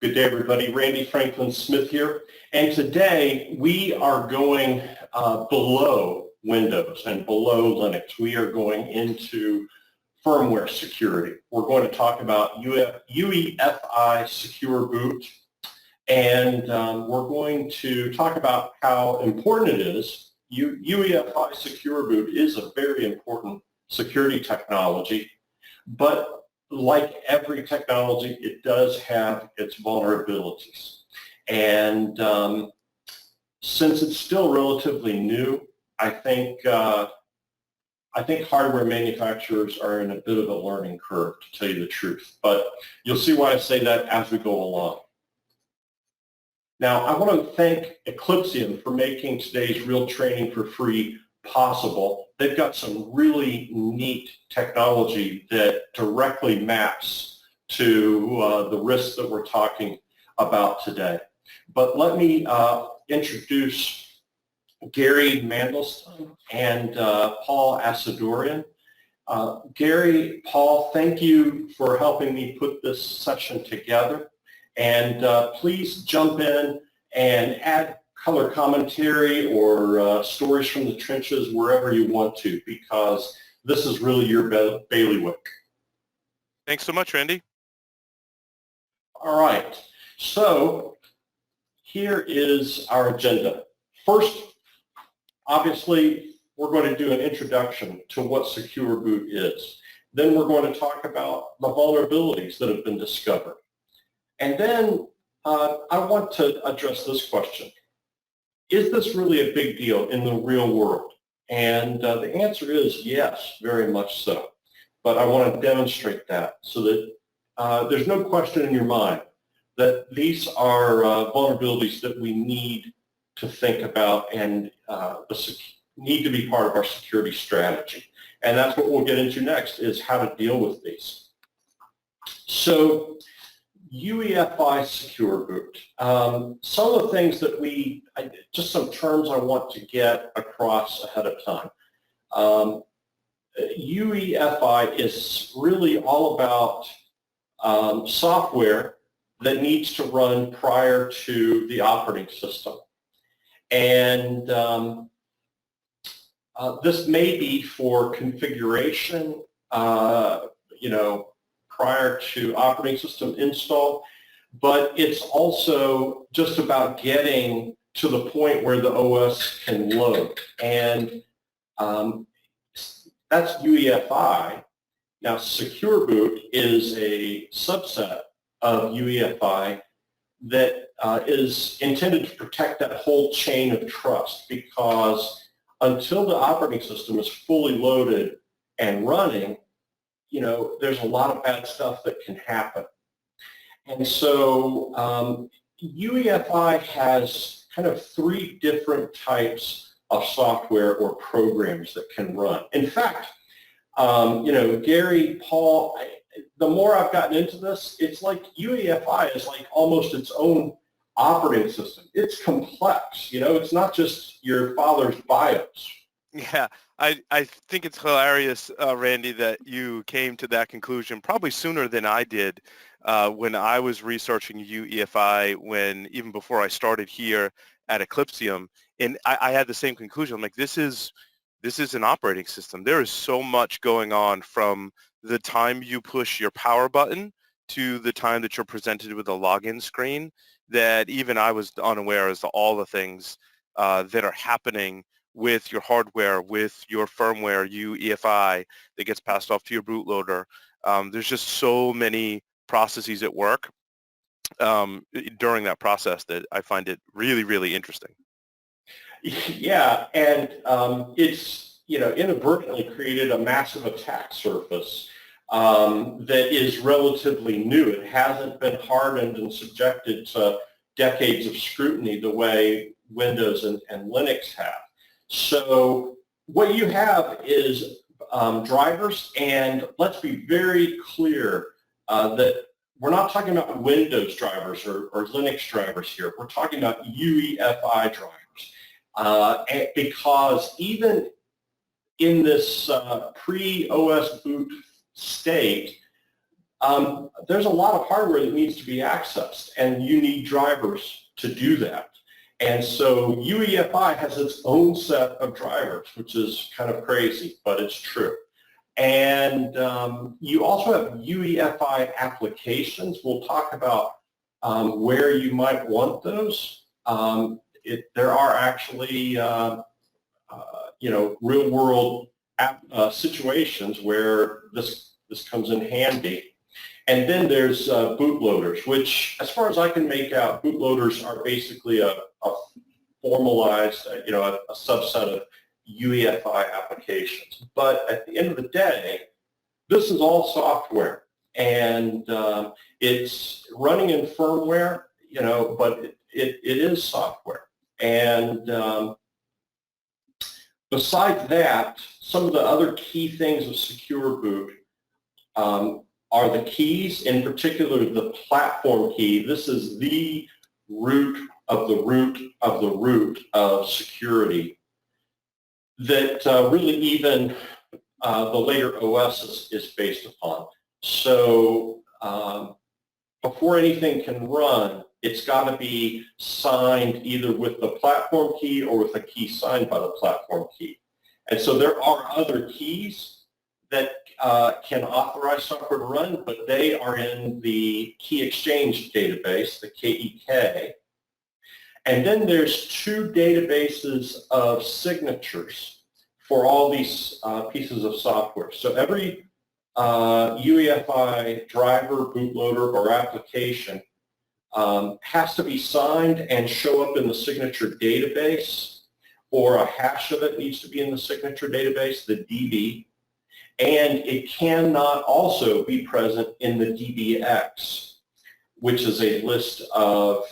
Good day, everybody. Randy Franklin Smith here. And today we are going below Windows and below Linux. We are going into firmware security. We're going to talk about UEFI Secure Boot. And we're going to talk about how important it is. UEFI Secure Boot is a very important security technology, but like every technology, it does have its vulnerabilities. And since it's still relatively new, I think hardware manufacturers are in a bit of a learning curve, to tell you the truth. But you'll see why I say that as we go along. Now, I want to thank Eclipsium for making today's real training for free possible. They've got some really neat technology that directly maps to the risks that we're talking about today. But let me introduce Gary Mandelstam and Paul Asadourian. Gary, Paul, thank you for helping me put this session together. And please jump in and add color commentary or stories from the trenches wherever you want to, because this is really your bailiwick. Thanks so much, Randy. All right. So here is our agenda. First, obviously, we're going to do an introduction to what Secure Boot is. Then we're going to talk about the vulnerabilities that have been discovered. And then I want to address this question. Is this really a big deal in the real world? And the answer is yes, very much so. But I want to demonstrate that so that there's no question in your mind that these are vulnerabilities that we need to think about and need to be part of our security strategy. And that's what we'll get into next, is how to deal with these. So UEFI Secure Boot. Some of the things that just some terms I want to get across ahead of time. UEFI is really all about software that needs to run prior to the operating system. And this may be for configuration, prior to operating system install, but it's also just about getting to the point where the OS can load. And that's UEFI. Now, Secure Boot is a subset of UEFI that is intended to protect that whole chain of trust, because until the operating system is fully loaded and running, there's a lot of bad stuff that can happen. And so UEFI has kind of three different types of software or programs that can run. In fact, Gary, Paul, the more I've gotten into this, it's like UEFI is like almost its own operating system. It's complex, it's not just your father's BIOS. Yeah, I think it's hilarious, Randy, that you came to that conclusion probably sooner than I did when I was researching UEFI, even before I started here at Eclipsium. And I had the same conclusion. I'm like, this is an operating system. There is so much going on from the time you push your power button to the time that you're presented with a login screen that even I was unaware as to all the things that are happening with your hardware, with your firmware, UEFI, that gets passed off to your bootloader. There's just so many processes at work during that process that I find it really, really interesting. Yeah, and it's, inadvertently created a massive attack surface that is relatively new. It hasn't been hardened and subjected to decades of scrutiny the way Windows and Linux have. So what you have is drivers, and let's be very clear that we're not talking about Windows drivers or Linux drivers here. We're talking about UEFI drivers, because even in this pre-OS boot state, there's a lot of hardware that needs to be accessed, and you need drivers to do that. And so UEFI has its own set of drivers, which is kind of crazy, but it's true. And you also have UEFI applications. We'll talk about where you might want those. There are actually, real-world situations where this comes in handy. And then there's bootloaders, which, as far as I can make out, bootloaders are basically a formalized, a subset of UEFI applications. But at the end of the day, this is all software, and it's running in firmware, but it is software. And besides that, some of the other key things of Secure Boot are the keys, in particular the platform key. This is the root of the root of the root of security that really even the later OS is based upon. So before anything can run, it's got to be signed either with the platform key or with a key signed by the platform key. And so there are other keys that can authorize software to run, but they are in the key exchange database, the KEK. And then there's two databases of signatures for all these pieces of software. So every UEFI driver, bootloader, or application has to be signed and show up in the signature database, or a hash of it needs to be in the signature database, the DB. And it cannot also be present in the DBX, which is a list of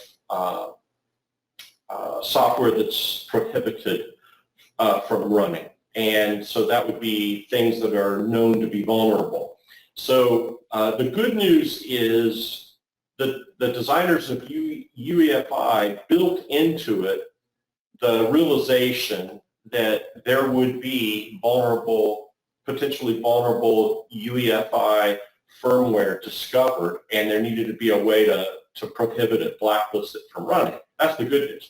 software that's prohibited from running. And so that would be things that are known to be vulnerable. So the good news is that the designers of UEFI built into it the realization that there would be potentially vulnerable UEFI firmware discovered, and there needed to be a way to prohibit it, blacklist it from running. That's the good news.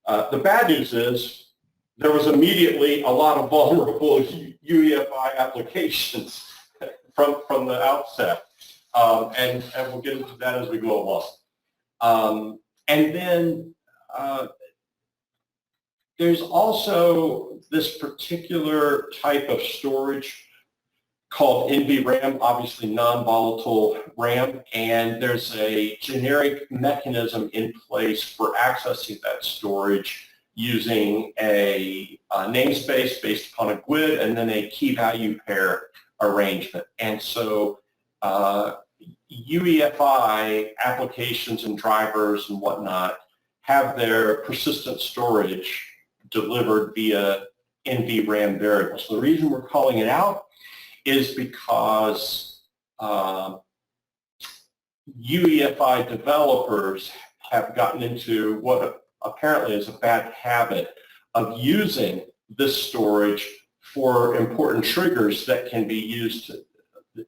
The bad news is there was immediately a lot of vulnerable UEFI applications from the outset, and we'll get into that as we go along. And then there's also this particular type of storage called NVRAM, obviously non-volatile RAM, and there's a generic mechanism in place for accessing that storage using a namespace based upon a GUID and then a key-value pair arrangement. And so UEFI applications and drivers and whatnot have their persistent storage delivered via NVRAM variables. So the reason we're calling it out is because UEFI developers have gotten into what apparently is a bad habit of using this storage for important triggers that can be used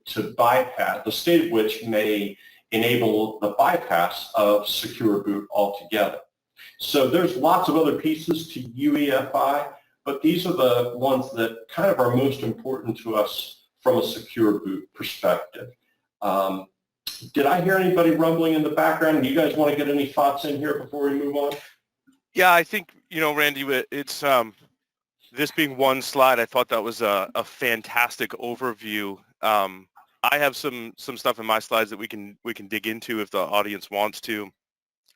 to bypass, the state of which may enable the bypass of Secure Boot altogether. So there's lots of other pieces to UEFI, but these are the ones that kind of are most important to us from a Secure Boot perspective. Did I hear anybody rumbling in the background? Do you guys want to get any thoughts in here before we move on? Yeah, I think, Randy, it's this being one slide, I thought that was a fantastic overview. I have some stuff in my slides that we can dig into if the audience wants to.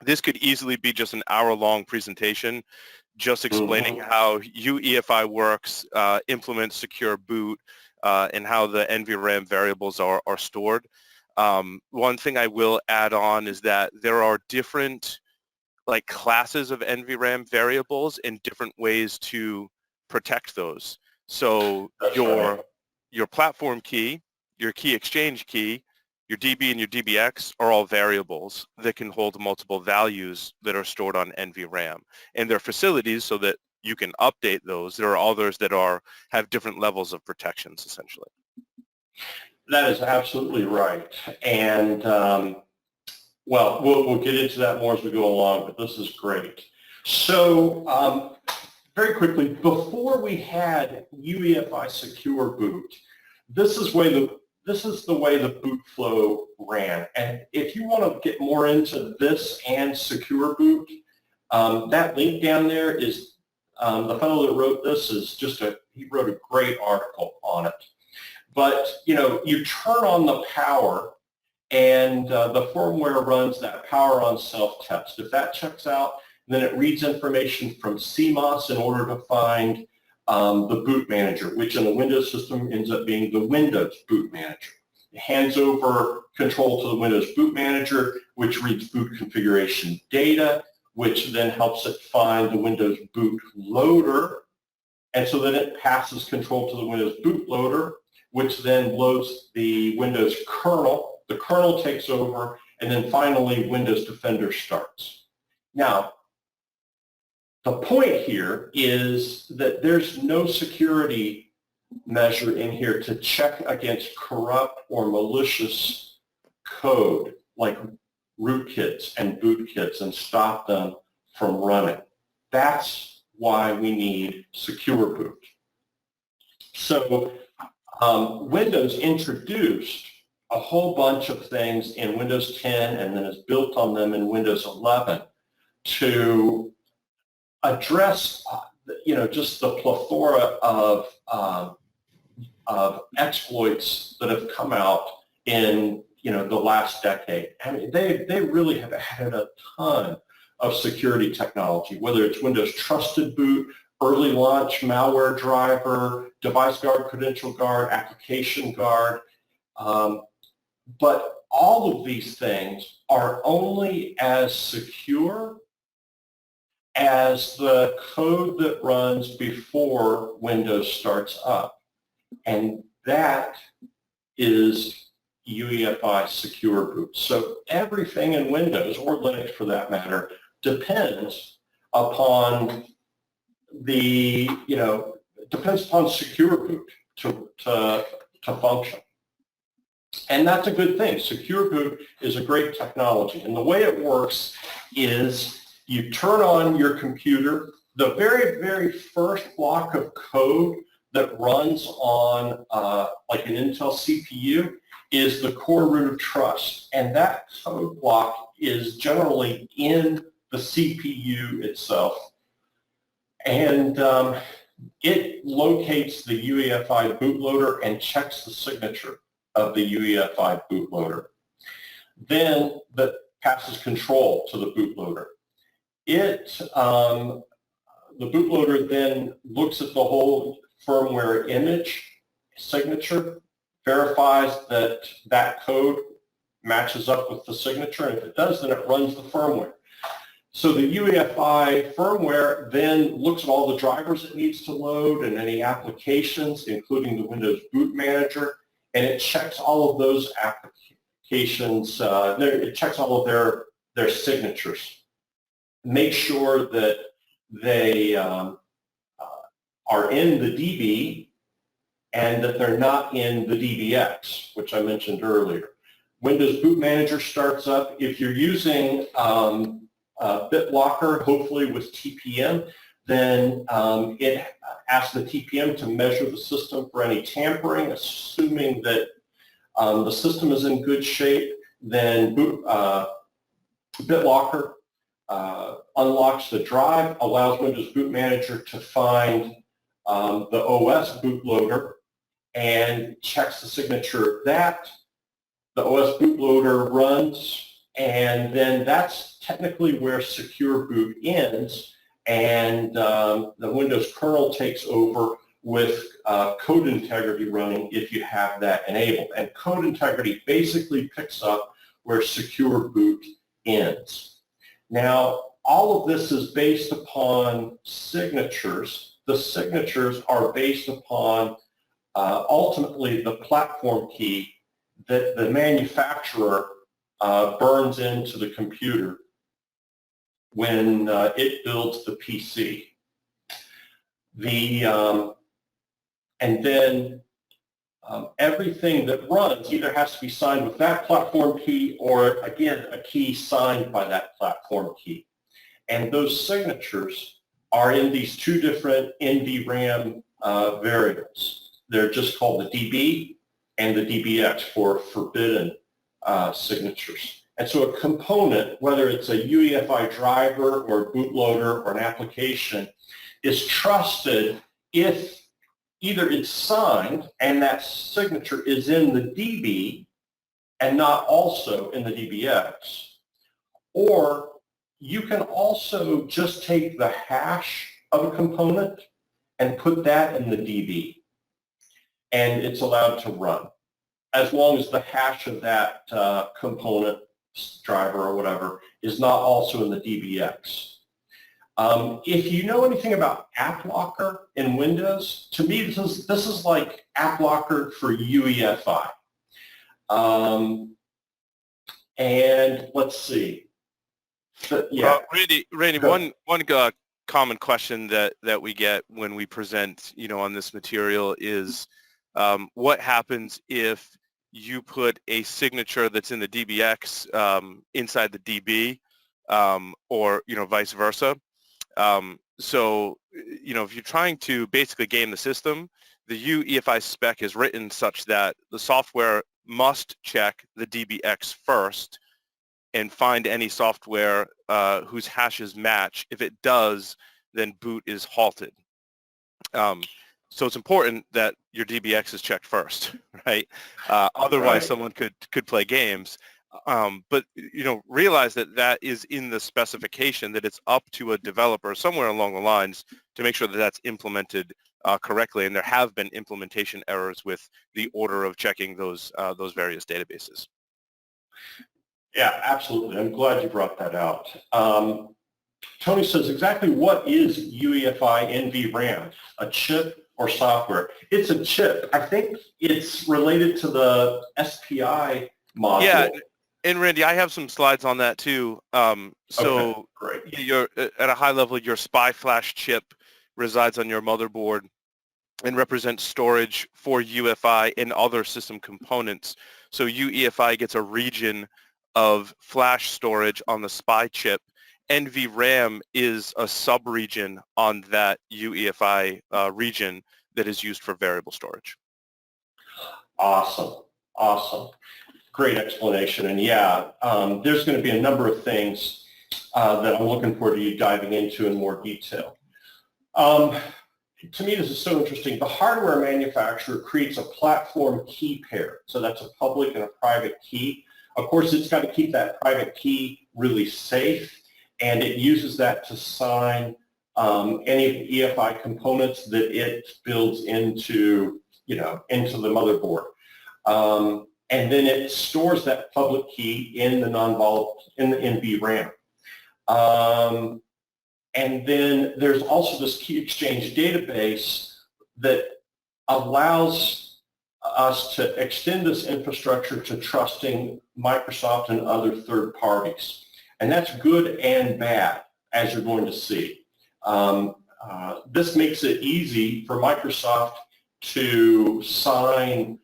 This could easily be just an hour-long presentation, just explaining how UEFI works, implements Secure Boot, and how the NVRAM variables are stored. One thing I will add on is that there are different classes of NVRAM variables and different ways to protect those. So your platform key, your key exchange key, your DB and your DBX are all variables that can hold multiple values that are stored on NVRAM. And they're facilities so that you can update those. There are others that have different levels of protections, essentially. That is absolutely right. And well, we'll get into that more as we go along, but this is great. So very quickly, before we had UEFI Secure Boot, this is the way the boot flow ran. And if you want to get more into this and Secure Boot, that link down there is the fellow that wrote this is he wrote a great article on it. But you turn on the power, and the firmware runs that power on self-test. If that checks out, then it reads information from CMOS in order to find the boot manager, which in the Windows system ends up being the Windows boot manager. It hands over control to the Windows boot manager, which reads boot configuration data, which then helps it find the Windows bootloader. And so then it passes control to the Windows bootloader, which then loads the Windows kernel. The kernel takes over, and then finally Windows Defender starts. Now, the point here is that there's no security measure in here to check against corrupt or malicious code like rootkits and bootkits and stop them from running. That's why we need Secure Boot. So Windows introduced a whole bunch of things in Windows 10 and then has built on them in Windows 11 to address, just the plethora of exploits that have come out in, the last decade. I mean, they really have added a ton of security technology, whether it's Windows Trusted Boot, early launch malware driver, device guard, credential guard, application guard. But all of these things are only as secure as the code that runs before Windows starts up. And that is UEFI Secure Boot. So everything in Windows, or Linux for that matter, depends upon Secure Boot to function. And that's a good thing. Secure Boot is a great technology. And the way it works is you turn on your computer. The very, very first block of code that runs on like an Intel CPU is the core root of trust. And that code block is generally in the CPU itself. And it locates the UEFI bootloader and checks the signature of the UEFI bootloader. Then that passes control to the bootloader. The bootloader then looks at the whole firmware image signature, verifies that that code matches up with the signature, and if it does, then it runs the firmware. So the UEFI firmware then looks at all the drivers it needs to load and any applications, including the Windows Boot Manager, and it checks all of those applications, it checks all of their signatures. Make sure that they are in the DB and that they're not in the DBX, which I mentioned earlier. Windows Boot Manager starts up. If you're using BitLocker, hopefully with TPM, then it asks the TPM to measure the system for any tampering, assuming that the system is in good shape. Then BitLocker unlocks the drive, allows Windows Boot Manager to find the OS bootloader and checks the signature of that. The OS bootloader runs, and then that's technically where Secure Boot ends, and the Windows kernel takes over with code integrity running if you have that enabled. And code integrity basically picks up where Secure Boot ends. Now, all of this is based upon signatures. The signatures are based upon ultimately the platform key that the manufacturer burns into the computer when it builds the PC. And then everything that runs either has to be signed with that platform key or, again, a key signed by that platform key. And those signatures are in these two different NVRAM variables. They're just called the DB and the DBX for forbidden signatures. And so a component, whether it's a UEFI driver or a bootloader or an application, is trusted if either it's signed and that signature is in the DB and not also in the DBX, or you can also just take the hash of a component and put that in the DB, and it's allowed to run, as long as the hash of that component, driver or whatever, is not also in the DBX. If you know anything about App Locker in Windows, to me this is like App Locker for UEFI. And let's see. Yeah. Randy, one common question that we get when we present, on this material is, what happens if you put a signature that's in the DBX inside the DB, or vice versa? So if you're trying to basically game the system, the UEFI spec is written such that the software must check the DBX first and find any software whose hashes match. If it does, then boot is halted. So it's important that your DBX is checked first, right? Otherwise, someone could play games. But realize that is in the specification, that it's up to a developer somewhere along the lines to make sure that that's implemented correctly. And there have been implementation errors with the order of checking those various databases. Yeah, absolutely. I'm glad you brought that out. Tony says, exactly what is UEFI NVRAM? A chip or software? It's a chip. I think it's related to the SPI module. Yeah, and Randy, I have some slides on that too. So great. You're at a high level, your SPI flash chip resides on your motherboard and represents storage for UEFI and other system components. So UEFI gets a region of flash storage on the SPI chip. NVRAM is a sub-region on that UEFI region that is used for variable storage. Awesome. Great explanation. And yeah, there's going to be a number of things that I'm looking forward to you diving into in more detail. To me, this is so interesting. The hardware manufacturer creates a platform key pair. So that's a public and a private key. Of course, it's got to keep that private key really safe, and it uses that to sign any EFI components that it builds into the motherboard. And then it stores that public key in the non-volatile, in the NVRAM. And then there's also this key exchange database that allows us to extend this infrastructure to trusting Microsoft and other third parties. And that's good and bad, as you're going to see. This makes it easy for Microsoft to sign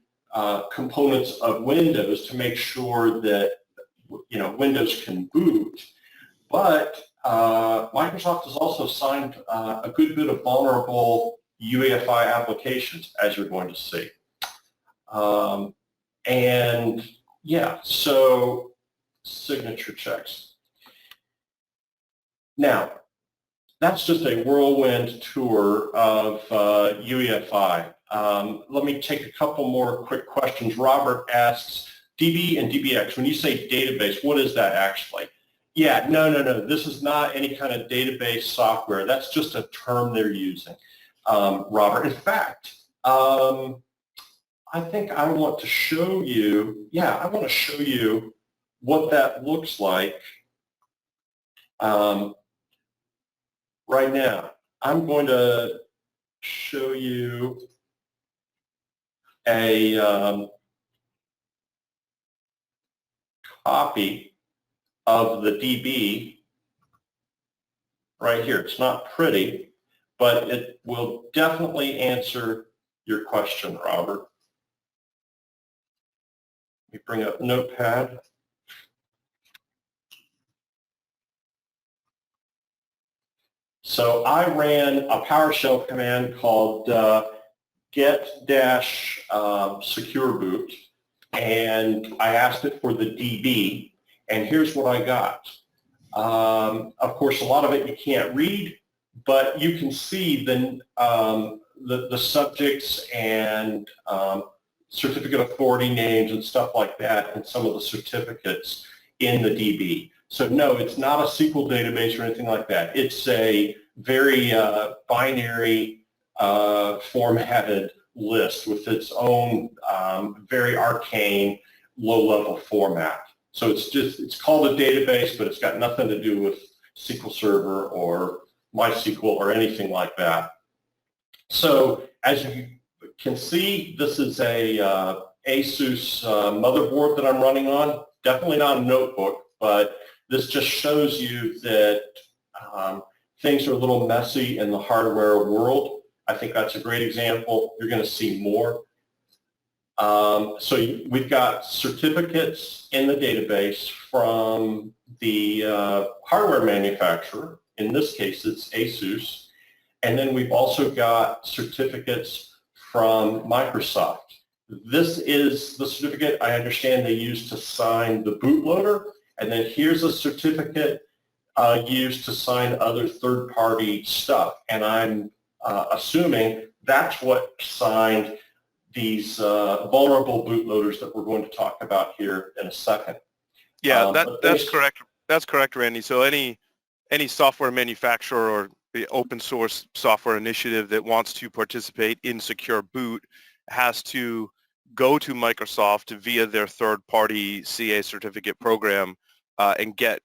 components of Windows to make sure that Windows can boot. But Microsoft has also signed a good bit of vulnerable UEFI applications, as you're going to see. And yeah, so signature checks. Now, that's just a whirlwind tour of UEFI. Let me take a couple more quick questions. Robert asks, DB and DBX, when you say database, what is that actually? Yeah, no. This is not any kind of database software. That's just a term they're using, Robert. In fact, I think I want to show you, what that looks like right now. I'm going to show you a copy of the DB right here. It's not pretty, but it will definitely answer your question, Robert. Let me bring up Notepad. So I ran a PowerShell command called get-secure boot, and I asked it for the DB, and here's what I got. Of course, a lot of it you can't read, but you can see the subjects and certificate authority names and stuff like that, and some of the certificates in the DB. So no, it's not a SQL database or anything like that. It's a very binary formatted list with its own very arcane low-level format. So it's called a database, but it's got nothing to do with SQL Server or MySQL or anything like that. So as you can see, this is a ASUS motherboard that I'm running on. Definitely not a notebook, but this just shows you that things are a little messy in the hardware world. I think that's a great example. You're going to see more. So we've got certificates in the database from the hardware manufacturer. In this case, it's ASUS. And then we've also got certificates from Microsoft. This is the certificate I understand they use to sign the bootloader. And then here's a certificate used to sign other third-party stuff. And I'm assuming that's what signed these vulnerable bootloaders that we're going to talk about here in a second. Yeah, that's correct. That's correct, Randy. So any software manufacturer or the open source software initiative that wants to participate in Secure Boot has to go to Microsoft via their third-party CA certificate program and get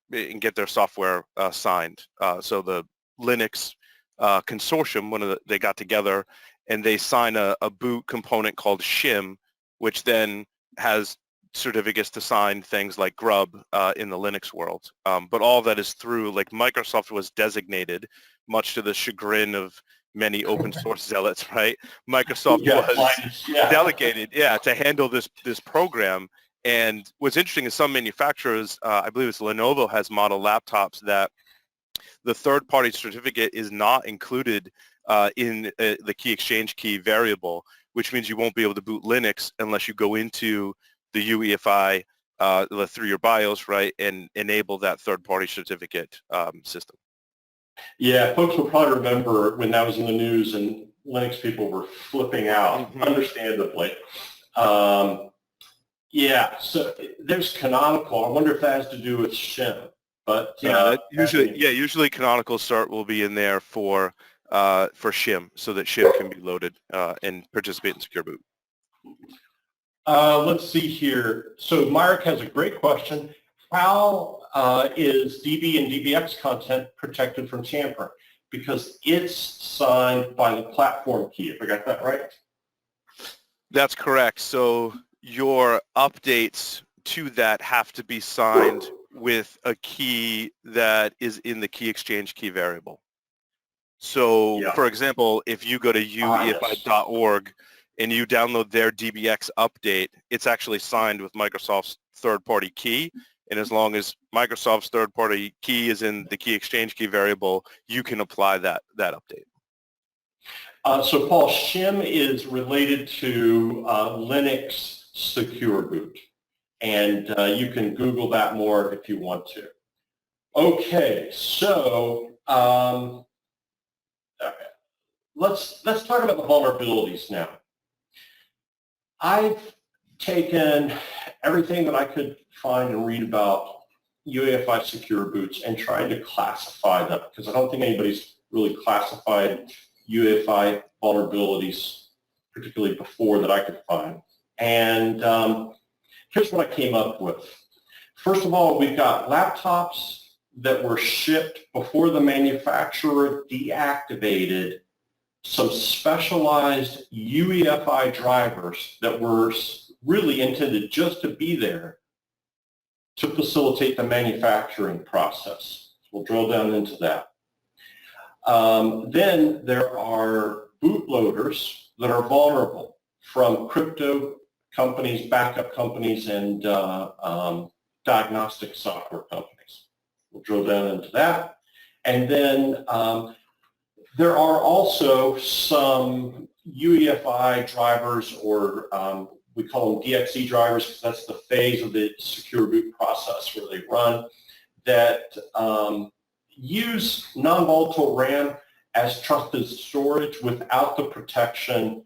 their software signed. So the Linux consortium, they got together and they sign a boot component called shim, which then has certificates to sign things like grub in the Linux world. But all that is through, like, Microsoft was designated, much to the chagrin of many open source zealots, right? Microsoft was delegated, to handle this program. And what's interesting is some manufacturers, I believe it's Lenovo, has model laptops that the third-party certificate is not included in the key exchange key variable, which means you won't be able to boot Linux unless you go into the UEFI through your BIOS, right, and enable that third-party certificate system. Yeah, folks will probably remember when that was in the news and Linux people were flipping out, understandably. So there's Canonical. I wonder if that has to do with shim. But usually Canonical Start will be in there for shim, so that shim can be loaded and participate in Secure Boot. Let's see here. So Myrick has a great question. How is DB and DBX content protected from tampering? Because it's signed by the platform key. If I got that right? That's correct. So your updates to that have to be signed with a key that is in the key exchange key variable. So, for example, if you go to uefi.org and you download their DBX update, it's actually signed with Microsoft's third-party key. And as long as Microsoft's third-party key is in the key exchange key variable, you can apply that update. So, Paul, shim is related to Linux Secure Boot. And you can Google that more if you want to. Okay, so let's talk about the vulnerabilities now. I've taken everything that I could find and read about UEFI Secure Boots and tried to classify them, because I don't think anybody's really classified UEFI vulnerabilities, particularly before, that I could find. And here's what I came up with. First of all, we've got laptops that were shipped before the manufacturer deactivated some specialized UEFI drivers that were really intended just to be there to facilitate the manufacturing process. We'll drill down into that. Then there are bootloaders that are vulnerable from companies, backup companies, and diagnostic software companies. We'll drill down into that. And then there are also some UEFI drivers, or we call them DXE drivers because that's the phase of the secure boot process where they run, that use non-volatile RAM as trusted storage without the protection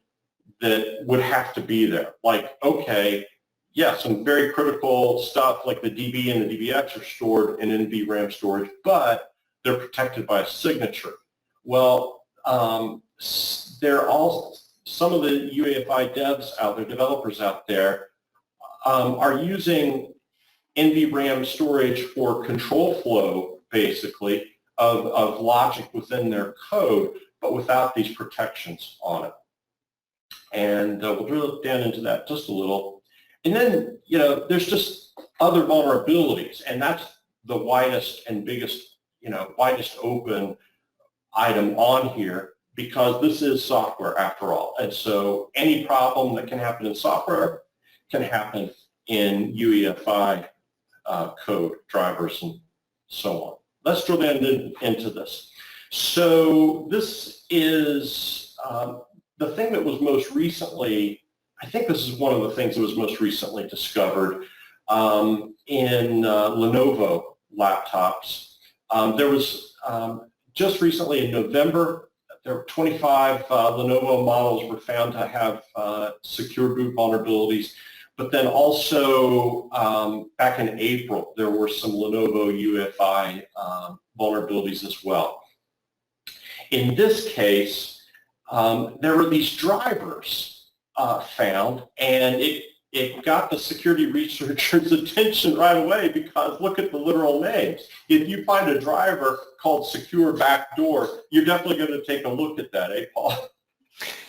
that would have to be there. Like, okay, yeah, some very critical stuff like the DB and the DBX are stored in NVRAM storage, but they're protected by a signature. Well, there are some of the UEFI devs out there, developers out there, are using NVRAM storage for control flow, basically, of logic within their code, but without these protections on it. And we'll drill down into that just a little. And then, there's just other vulnerabilities, and that's the widest and biggest, widest open item on here, because this is software after all. And so any problem that can happen in software can happen in UEFI code, drivers, and so on. Let's drill down into this. So this is the thing that was most recently, I think this is one of the things that was most recently discovered in Lenovo laptops. There was just recently in November, there were 25 Lenovo models were found to have secure boot vulnerabilities. But then also back in April, there were some Lenovo UEFI vulnerabilities as well. In this case, there were these drivers found, and it got the security researchers' attention right away because look at the literal names. If you find a driver called Secure Backdoor, you're definitely going to take a look at that, Paul?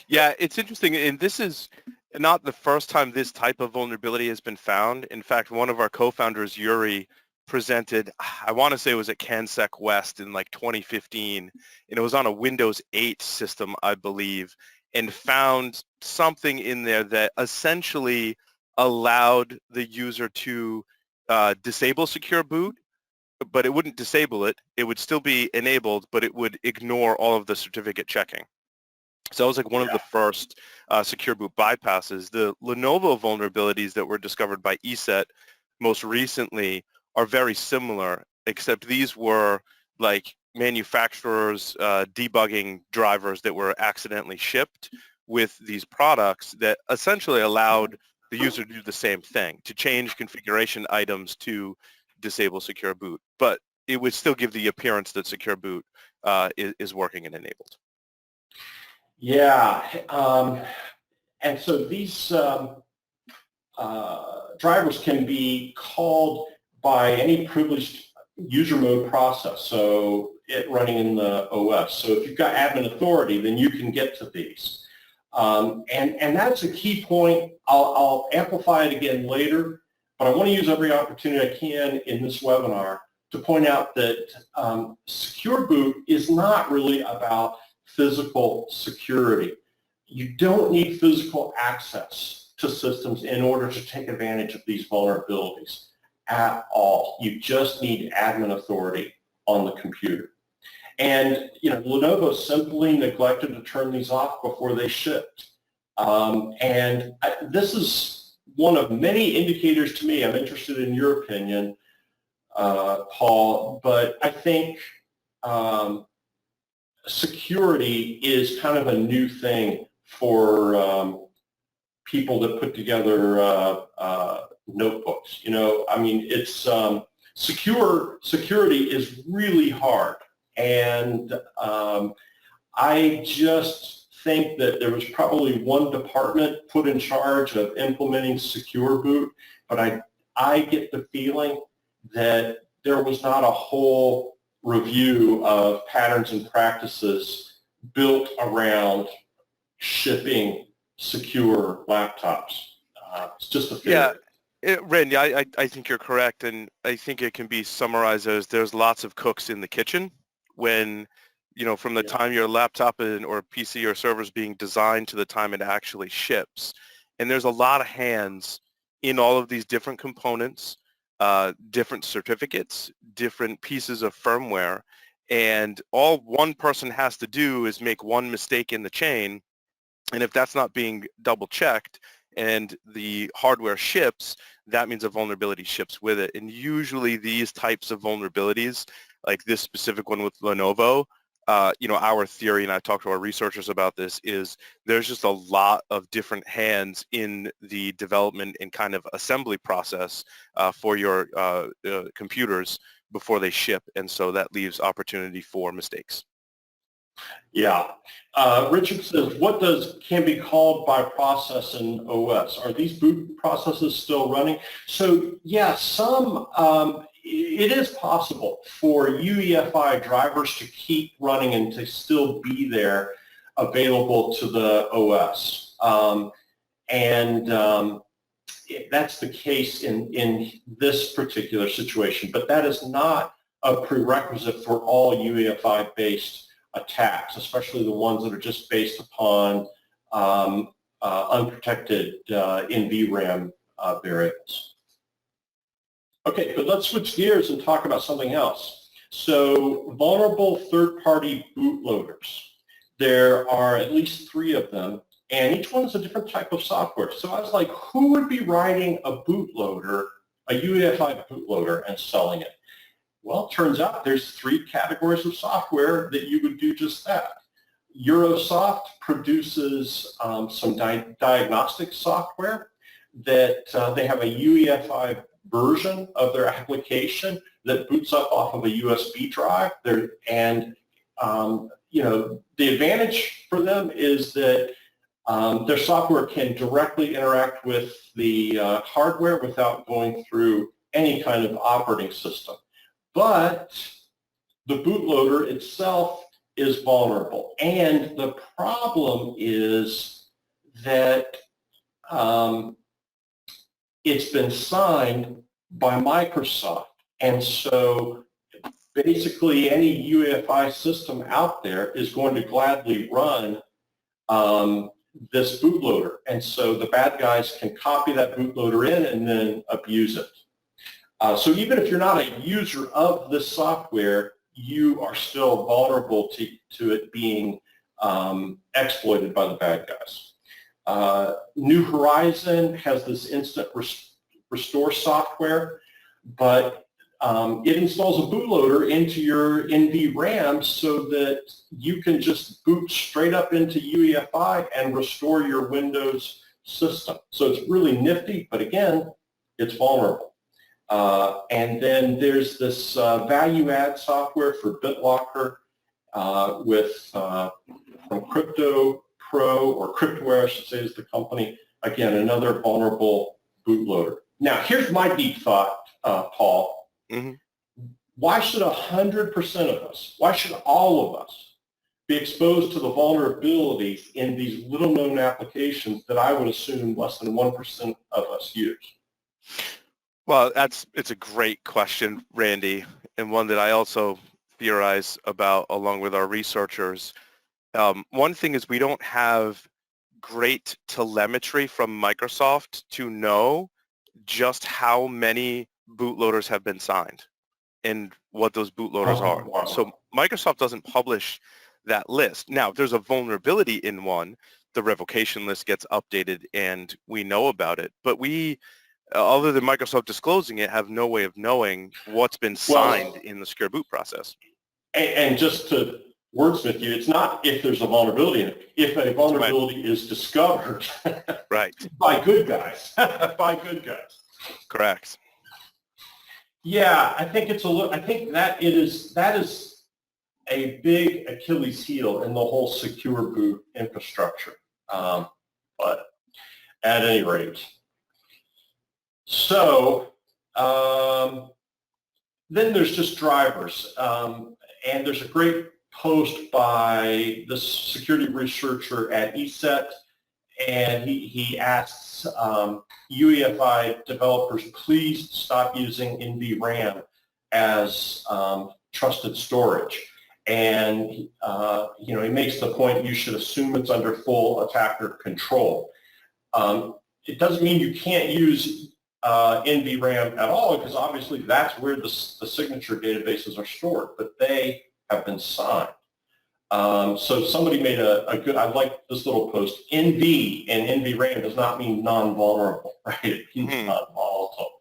Yeah, it's interesting, and this is not the first time this type of vulnerability has been found. In fact, one of our co-founders, Yuri, presented, I want to say it was at CanSec West in like 2015, and it was on a Windows 8 system, I believe, and found something in there that essentially allowed the user to disable secure boot, but it wouldn't disable it. It would still be enabled, but it would ignore all of the certificate checking. So that was like one of the first secure boot bypasses. The Lenovo vulnerabilities that were discovered by ESET most recently are very similar, except these were like manufacturers debugging drivers that were accidentally shipped with these products that essentially allowed the user to do the same thing, to change configuration items to disable secure boot. But it would still give the appearance that secure boot is working and enabled. Yeah, and so these drivers can be called by any privileged user mode process, so it running in the OS. So if you've got admin authority, then you can get to these. And that's a key point. I'll amplify it again later, but I want to use every opportunity I can in this webinar to point out that secure boot is not really about physical security. You don't need physical access to systems in order to take advantage of these vulnerabilities at all. You just need admin authority on the computer. And Lenovo simply neglected to turn these off before they shipped. This is one of many indicators to me. I'm interested in your opinion, Paul, but I think security is kind of a new thing for people that put together notebooks. It's security is really hard, and I just think that there was probably one department put in charge of implementing secure boot, but I get the feeling that there was not a whole review of patterns and practices built around shipping secure laptops. It's just a theory. Yeah, Randy, I think you're correct, and I think it can be summarized as there's lots of cooks in the kitchen when, from the time your laptop or PC or server is being designed to the time it actually ships. And there's a lot of hands in all of these different components, different certificates, different pieces of firmware, and all one person has to do is make one mistake in the chain, and if that's not being double checked and the hardware ships, that means a vulnerability ships with it. And usually these types of vulnerabilities, like this specific one with Lenovo, our theory, and I talked to our researchers about this, is there's just a lot of different hands in the development and kind of assembly process for your computers before they ship. And so that leaves opportunity for mistakes. Yeah. Richard says, what can be called by process in OS? Are these boot processes still running? So yeah, it is possible for UEFI drivers to keep running and to still be there available to the OS. That's the case in this particular situation, but that is not a prerequisite for all UEFI-based attacks, especially the ones that are just based upon unprotected NVRAM variables. Okay, but let's switch gears and talk about something else. So vulnerable third-party bootloaders. There are at least 3 of them, and each one is a different type of software. So I was like, who would be writing a bootloader, a UEFI bootloader, and selling it? Well, it turns out there's 3 categories of software that you would do just that. Eurosoft produces some diagnostic software that they have a UEFI version of their application that boots up off of a USB drive. The advantage for them is that their software can directly interact with the hardware without going through any kind of operating system. But the bootloader itself is vulnerable. And the problem is that it's been signed by Microsoft. And so basically any UEFI system out there is going to gladly run this bootloader. And so the bad guys can copy that bootloader in and then abuse it. So even if you're not a user of this software, you are still vulnerable to it being exploited by the bad guys. New Horizon has this instant restore software, but it installs a bootloader into your NVRAM so that you can just boot straight up into UEFI and restore your Windows system. So it's really nifty, but again, it's vulnerable. And then there's this value-add software for BitLocker from Crypto Pro, or Cryptware, I should say, is the company. Again, another vulnerable bootloader. Now, here's my deep thought, Paul. Mm-hmm. Why should 100% of us, why should all of us be exposed to the vulnerabilities in these little-known applications that I would assume less than 1% of us use? Well, it's a great question, Randy, and one that I also theorize about along with our researchers. One thing is we don't have great telemetry from Microsoft to know just how many bootloaders have been signed and what those bootloaders are. Wow. So Microsoft doesn't publish that list. Now, if there's a vulnerability in one, the revocation list gets updated and we know about it. But we, other than Microsoft disclosing it, have no way of knowing what's been signed in the secure boot process. And just to wordsmith you, it's not if there's a vulnerability in it. If a vulnerability is discovered right. by good guys, by good guys. Correct. Yeah, I think that is a big Achilles heel in the whole secure boot infrastructure. But at any rate, so then there's just drivers, and there's a great post by this security researcher at ESET, and he asks UEFI developers, please stop using NVRAM as trusted storage. And he makes the point you should assume it's under full attacker control. it doesn't mean you can't use NVRAM at all, because obviously that's where the signature databases are stored, but they have been signed. So somebody made a good, I like this little post, NV and NVRAM does not mean non-vulnerable, right? It means non-volatile.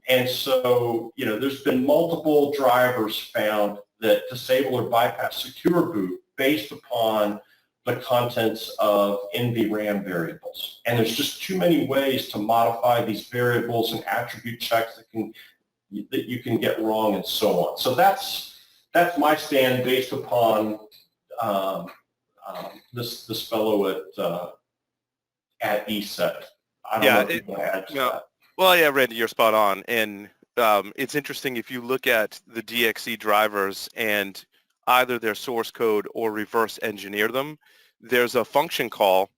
And so, there's been multiple drivers found that disable or bypass Secure Boot based upon the contents of NVRAM variables. And there's just too many ways to modify these variables and attribute checks that you can get wrong and so on. So that's my stand based upon this fellow at ESET. I don't know if you want to add to that. Well, yeah, Randy, you're spot on. And it's interesting if you look at the DXE drivers and either their source code or reverse engineer them, there's a function call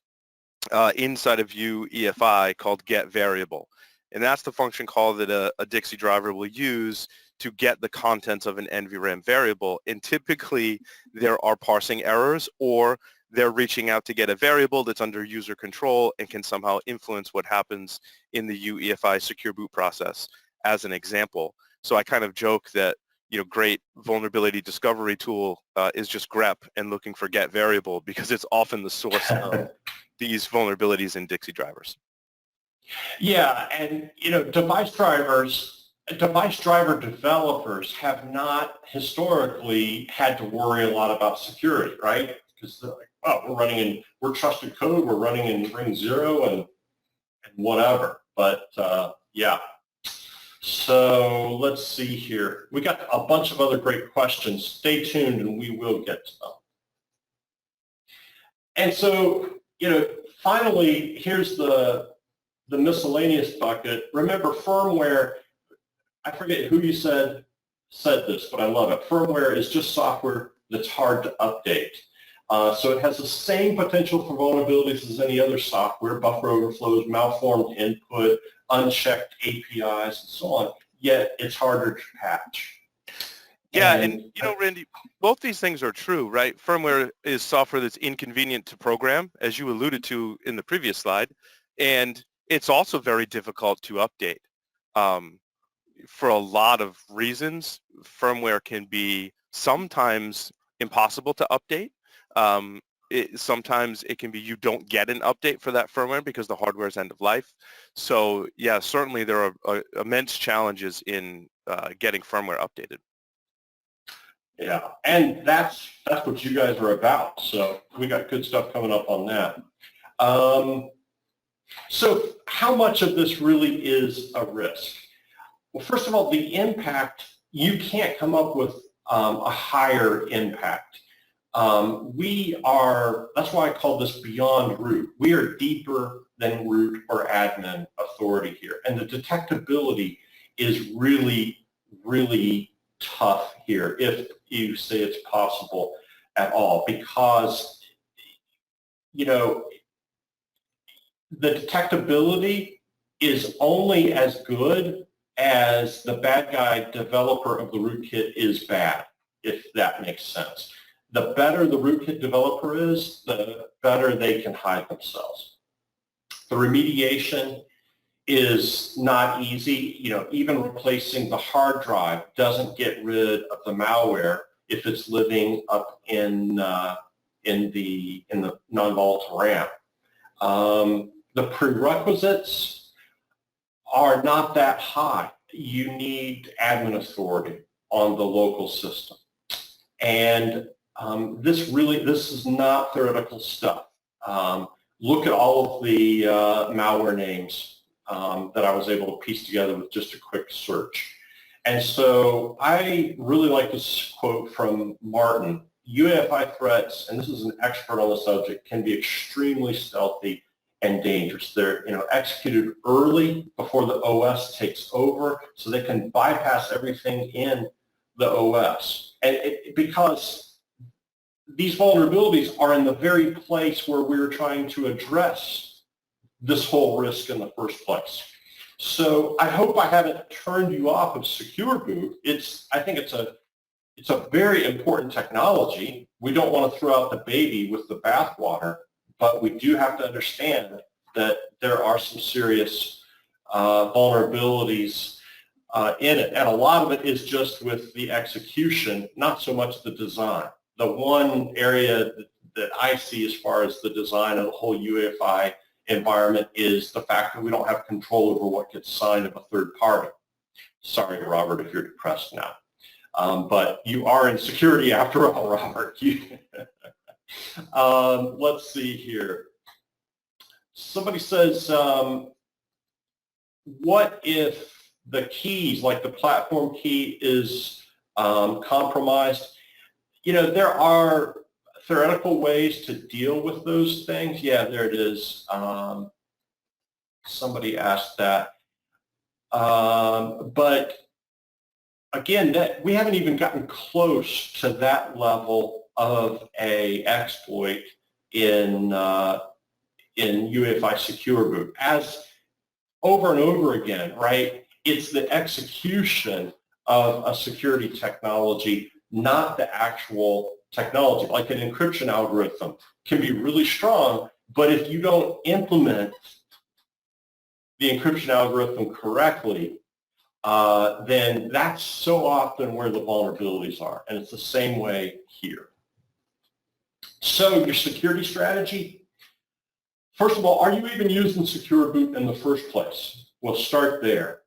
inside of UEFI called getVariable. And that's the function call that a Dixie driver will use to get the contents of an NVRAM variable. And typically there are parsing errors, or they're reaching out to get a variable that's under user control and can somehow influence what happens in the UEFI Secure Boot process, as an example. So I kind of joke that, great vulnerability discovery tool is just grep and looking for get variable, because it's often the source of these vulnerabilities in Dixie drivers. Yeah, and device driver developers have not historically had to worry a lot about security, right? Because they're like, oh, we're trusted code, we're running in ring 0 and whatever. But yeah. So let's see here. We got a bunch of other great questions. Stay tuned and we will get to them. And so, finally, here's the miscellaneous bucket. Remember, firmware, I forget who you said this, but I love it. Firmware is just software that's hard to update. So it has the same potential for vulnerabilities as any other software, buffer overflows, malformed input, unchecked APIs, and so on, yet it's harder to patch. Yeah, and Randy, both these things are true, right? Firmware is software that's inconvenient to program, as you alluded to in the previous slide, and it's also very difficult to update. For a lot of reasons, firmware can be sometimes impossible to update. Sometimes it can be you don't get an update for that firmware because the hardware is end of life. So yeah, certainly there are immense challenges in getting firmware updated. Yeah, and that's what you guys are about. So we got good stuff coming up on that. So how much of this really is a risk? Well, first of all, the impact, you can't come up with a higher impact. That's why I call this beyond root. We are deeper than root or admin authority here. And the detectability is really, really tough here, if you say it's possible at all, because, the detectability is only as good as the bad guy developer of the rootkit is bad, if that makes sense. The better the rootkit developer is, the better they can hide themselves. The remediation is not easy. Even replacing the hard drive doesn't get rid of the malware if it's living up in the non-volatile RAM. The prerequisites are not that high. You need admin authority on the local system. And this is not theoretical stuff. Look at all of the malware names that I was able to piece together with just a quick search. And so I really like this quote from Martin. UEFI threats, and this is an expert on the subject, can be extremely stealthy and dangerous. They're executed early before the OS takes over, so they can bypass everything in the OS. And because these vulnerabilities are in the very place where we're trying to address this whole risk in the first place. So I hope I haven't turned you off of Secure Boot. I think it's a very important technology. We don't want to throw out the baby with the bathwater, but we do have to understand that there are some serious vulnerabilities in it. And a lot of it is just with the execution, not so much the design. The one area that I see as far as the design of the whole UEFI environment is the fact that we don't have control over what gets signed of a third party. Sorry, Robert, if you're depressed now. But you are in security after all, Robert. Let's see here. Somebody says, what if the keys, like the platform key, is compromised? You know, there are theoretical ways to deal with those things. Yeah, there it is. Somebody asked that. But again, that we haven't even gotten close to that level of a exploit in UEFI Secure Boot. As over and over again, right? It's the execution of a security technology, not the actual technology. Like an encryption algorithm can be really strong, but if you don't implement the encryption algorithm correctly, then that's so often where the vulnerabilities are. And it's the same way here. So your security strategy, first of all, are you even using Secure Boot in the first place? We'll start there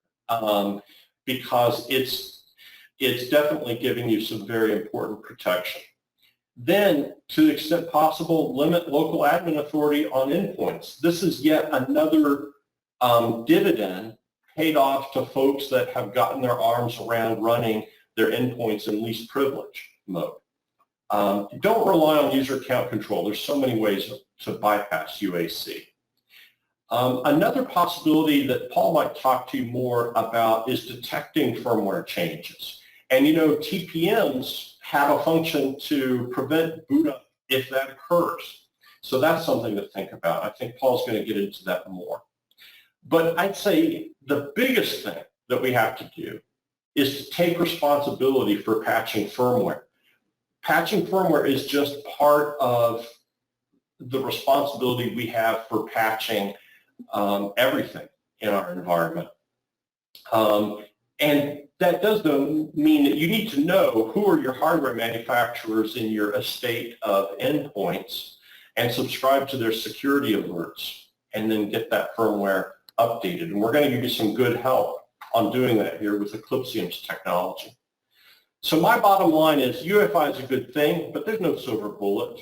because it's definitely giving you some very important protection. Then, to the extent possible, limit local admin authority on endpoints. This is yet another dividend paid off to folks that have gotten their arms around running their endpoints in least privilege mode. Don't rely on user account control. There's so many ways to bypass UAC. Another possibility that Paul might talk to you more about is detecting firmware changes. And you know, TPMs have a function to prevent boot up if that occurs. So that's something to think about. I think Paul's going to get into that more. But I'd say the biggest thing that we have to do is to take responsibility for patching firmware. Patching firmware is just part of the responsibility we have for patching everything in our environment. And that does mean that you need to know who are your hardware manufacturers in your estate of endpoints and subscribe to their security alerts and then get that firmware updated. And we're going to give you some good help on doing that here with Eclipsium's technology. So my bottom line is UEFI is a good thing, but there's no silver bullet.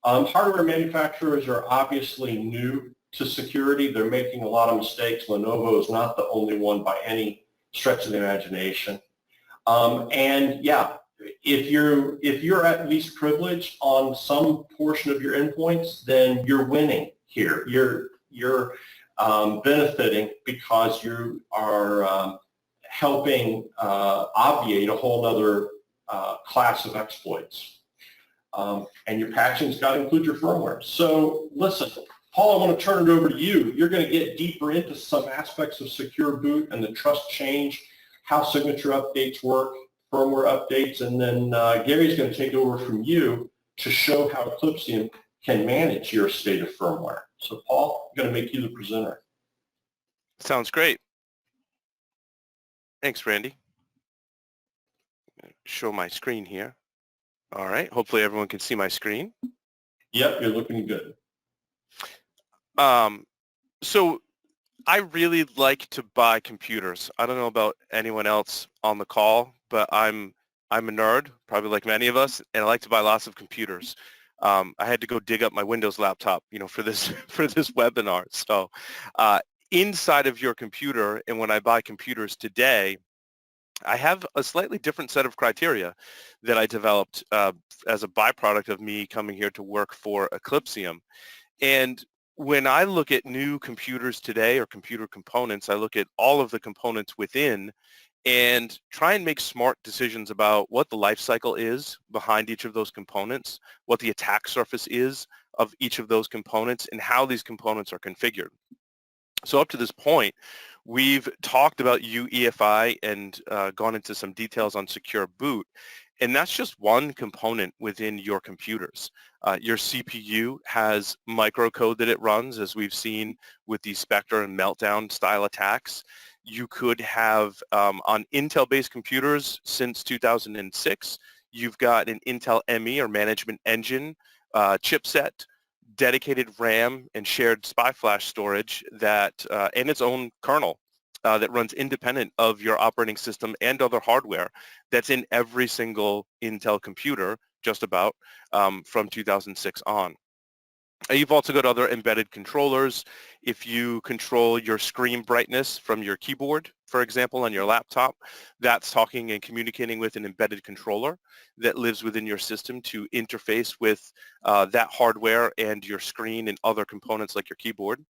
Hardware manufacturers are obviously new to security. They're making a lot of mistakes. Lenovo is not the only one by any stretch of the imagination. And yeah, if you're at least privilege on some portion of your endpoints, then you're winning here. You're benefiting because you are helping obviate a whole other class of exploits. And your patching's got to include your firmware. So listen, Paul, I want to turn it over to you. You're going to get deeper into some aspects of Secure Boot and the trust change, how signature updates work, firmware updates, and then Gary's going to take over from you to show how Eclipsium can manage your state of firmware. So Paul, I'm going to make you the presenter. Sounds great. Thanks, Randy. Show my screen here. All right. Hopefully everyone can see my screen. Yep, you're looking good. So I really like to buy computers. I don't know about anyone else on the call, but I'm a nerd, probably like many of us, and I like to buy lots of computers. I had to go dig up my Windows laptop, for this webinar. So inside of your computer, and when I buy computers today, I have a slightly different set of criteria that I developed as a byproduct of me coming here to work for Eclipsium. And when I look at new computers today or computer components, I look at all of the components within and try and make smart decisions about what the life cycle is behind each of those components, what the attack surface is of each of those components, and how these components are configured. So up to this point, we've talked about UEFI and gone into some details on Secure Boot. And that's just one component within your computers. Your CPU has microcode that it runs, as we've seen with the Spectre and Meltdown style attacks. You could have, on Intel-based computers since 2006, you've got an Intel ME or Management Engine chipset, dedicated RAM and shared SPI flash storage that, and its own kernel that runs independent of your operating system and other hardware that's in every single Intel computer, just about, from 2006 on. You've also got other embedded controllers. If you control your screen brightness from your keyboard, for example, on your laptop, that's talking and communicating with an embedded controller that lives within your system to interface with that hardware and your screen and other components like your keyboard.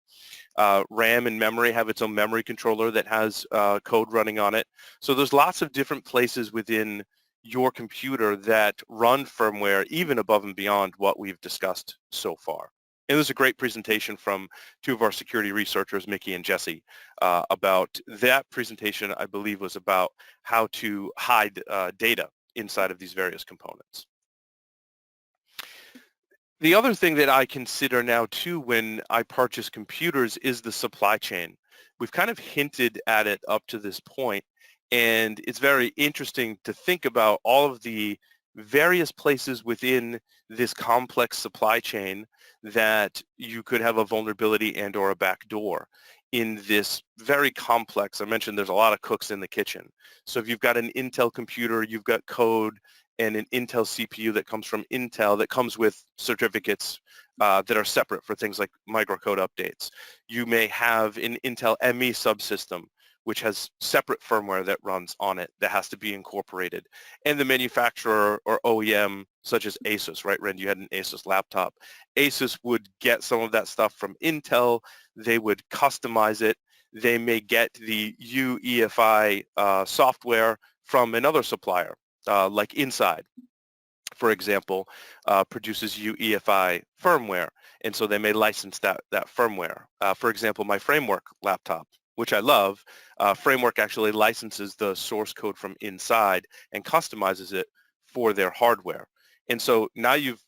RAM and memory have its own memory controller that has code running on it. So there's lots of different places within your computer that run firmware even above and beyond what we've discussed so far. And there's a great presentation from two of our security researchers, Mickey and Jesse, about that presentation. I believe was about how to hide data inside of these various components. The other thing that I consider now too when I purchase computers is the supply chain. We've kind of hinted at it up to this point, and it's very interesting to think about all of the various places within this complex supply chain that you could have a vulnerability and or a backdoor in this very complex. I mentioned there's a lot of cooks in the kitchen. So if you've got an Intel computer, you've got code and an Intel CPU that comes from Intel that comes with certificates that are separate for things like microcode updates. You may have an Intel ME subsystem which has separate firmware that runs on it that has to be incorporated. And the manufacturer or OEM, such as Asus, right, Ren, you had an Asus laptop. Asus would get some of that stuff from Intel. They would customize it. They may get the UEFI software from another supplier, like Inside, for example, produces UEFI firmware, and so they may license that firmware. For example, my Framework laptop, which I love, Framework actually licenses the source code from Inside and customizes it for their hardware. And so now you've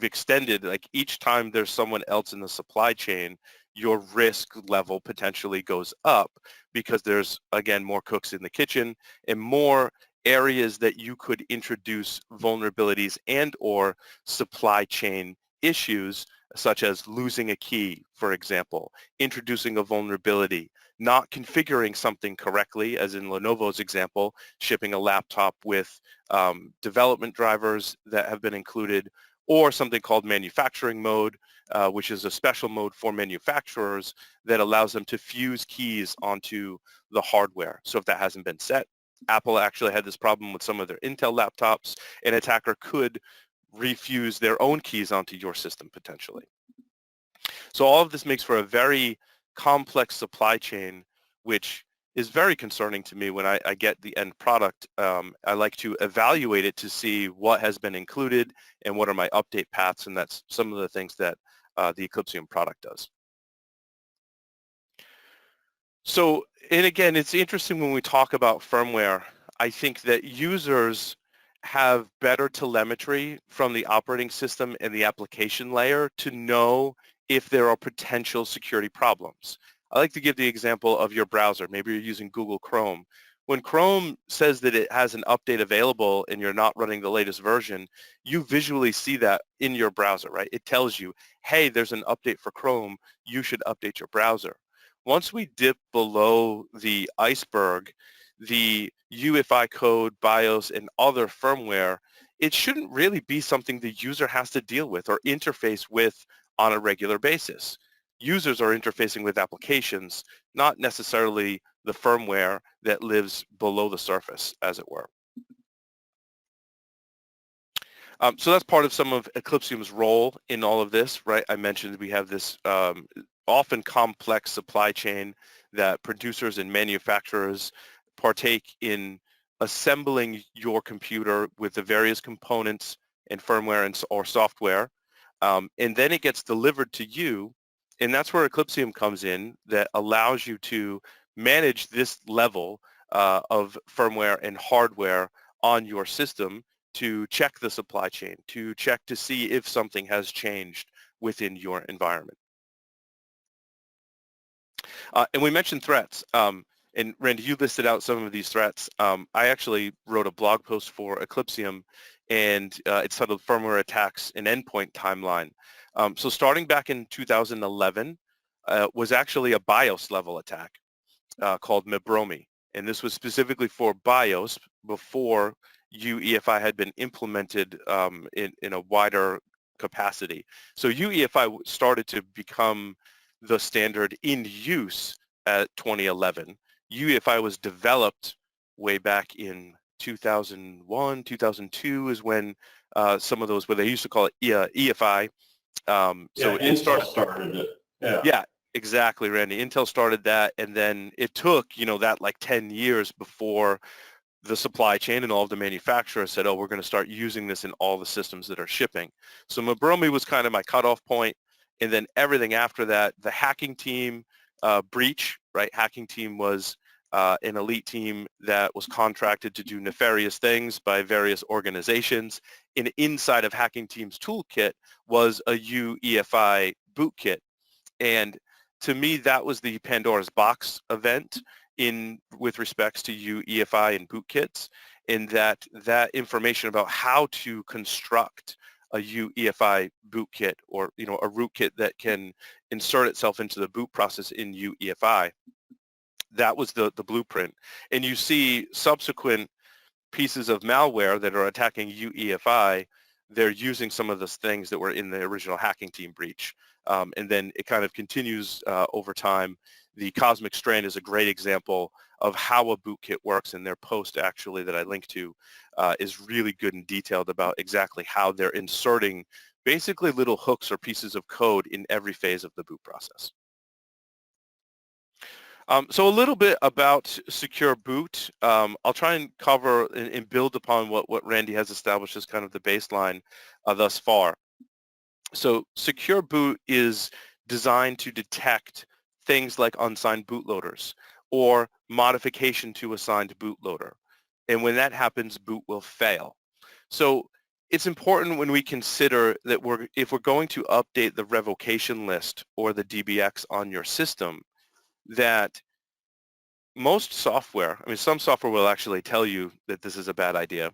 extended, like each time there's someone else in the supply chain, your risk level potentially goes up because there's, again, more cooks in the kitchen and more areas that you could introduce vulnerabilities and or supply chain issues, such as losing a key, for example, introducing a vulnerability, not configuring something correctly, as in Lenovo's example, shipping a laptop with development drivers that have been included, or something called manufacturing mode, which is a special mode for manufacturers that allows them to fuse keys onto the hardware. So if that hasn't been set, Apple actually had this problem with some of their Intel laptops. An attacker could refuse their own keys onto your system potentially. So all of this makes for a very complex supply chain, which is very concerning to me when I get the end product. I like to evaluate it to see what has been included and what are my update paths, and that's some of the things that the Eclipsium product does. So, and again, it's interesting when we talk about firmware. I think that users have better telemetry from the operating system and the application layer to know if there are potential security problems. I like to give the example of your browser. Maybe you're using Google Chrome. When Chrome says that it has an update available and you're not running the latest version, you visually see that in your browser, right? It tells you, hey, there's an update for Chrome. You should update your browser. Once we dip below the iceberg, the UEFI code, BIOS, and other firmware, it shouldn't really be something the user has to deal with or interface with on a regular basis. Users are interfacing with applications, not necessarily the firmware that lives below the surface, as it were. So that's part of some of Eclipsium's role in all of this, right? I mentioned we have this often complex supply chain that producers and manufacturers partake in assembling your computer with the various components and firmware and or software, and then it gets delivered to you, and that's where Eclipsium comes in, that allows you to manage this level of firmware and hardware on your system to check the supply chain, to check to see if something has changed within your environment. And we mentioned threats. And Randy, you listed out some of these threats. I actually wrote a blog post for Eclipsium, and it's titled Firmware Attacks and Endpoint Timeline. So starting back in 2011 was actually a BIOS level attack called Mibromi. And this was specifically for BIOS before UEFI had been implemented in a wider capacity. So UEFI started to become the standard in use at 2011. UEFI was developed way back in 2001, 2002 is when some of those, what they used to call it EFI. So it started it. Yeah, exactly, Randy. Intel started that, and then it took, that like 10 years before the supply chain and all of the manufacturers said, oh, we're going to start using this in all the systems that are shipping. So Mibromi was kind of my cutoff point, and then everything after that, the hacking team breach, right? Hacking team was an elite team that was contracted to do nefarious things by various organizations. And inside of hacking team's toolkit was a UEFI bootkit. And to me, that was the Pandora's box event with respects to UEFI and bootkits, in that information about how to construct a UEFI bootkit, or a rootkit that can insert itself into the boot process in UEFI. That was the blueprint. And you see subsequent pieces of malware that are attacking UEFI, they're using some of those things that were in the original hacking team breach. And then it kind of continues over time. The Cosmic Strand is a great example of how a bootkit works, and their post actually that I linked to is really good and detailed about exactly how they're inserting basically little hooks or pieces of code in every phase of the boot process. So a little bit about Secure Boot. I'll try and cover and build upon what Randy has established as kind of the baseline thus far. So Secure Boot is designed to detect things like unsigned bootloaders or modification to a signed bootloader. And when that happens, boot will fail. So it's important when we consider that if we're going to update the revocation list or the DBX on your system, that most software, some software will actually tell you that this is a bad idea,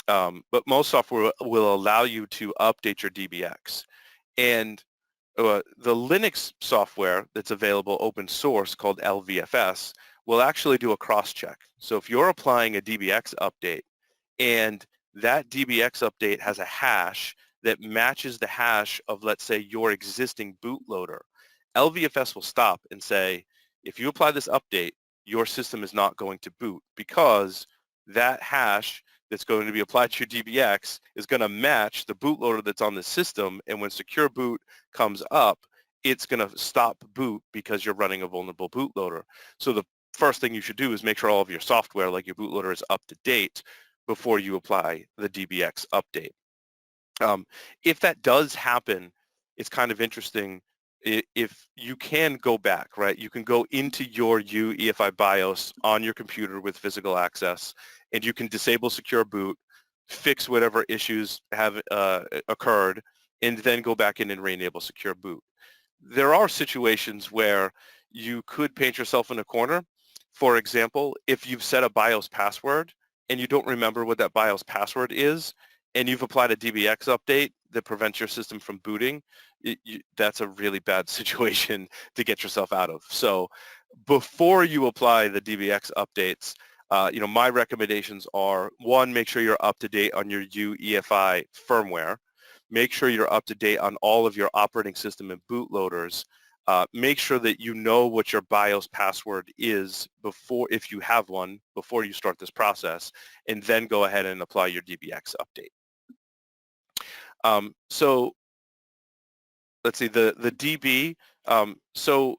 but most software will allow you to update your DBX. And the Linux software that's available open source called LVFS will actually do a cross-check. So if you're applying a DBX update and that DBX update has a hash that matches the hash of, let's say, your existing bootloader, LVFS will stop and say, if you apply this update, your system is not going to boot, because that hash that's going to be applied to your DBX is going to match the bootloader that's on the system, and when Secure Boot comes up, it's going to stop boot because you're running a vulnerable bootloader. So the first thing you should do is make sure all of your software, like your bootloader, is up to date before you apply the DBX update. If that does happen, it's kind of interesting. If you can go back, right, you can go into your UEFI BIOS on your computer with physical access, and you can disable Secure Boot, fix whatever issues have occurred, and then go back in and re-enable Secure Boot. There are situations where you could paint yourself in a corner. For example, if you've set a BIOS password and you don't remember what that BIOS password is, and you've applied a DBX update that prevents your system from booting, that's a really bad situation to get yourself out of. So before you apply the DBX updates, my recommendations are, one, make sure you're up to date on your UEFI firmware. Make sure you're up to date on all of your operating system and bootloaders. Make sure that you know what your BIOS password is before, if you have one, before you start this process, and then go ahead and apply your DBX update. So let's see, the DB. So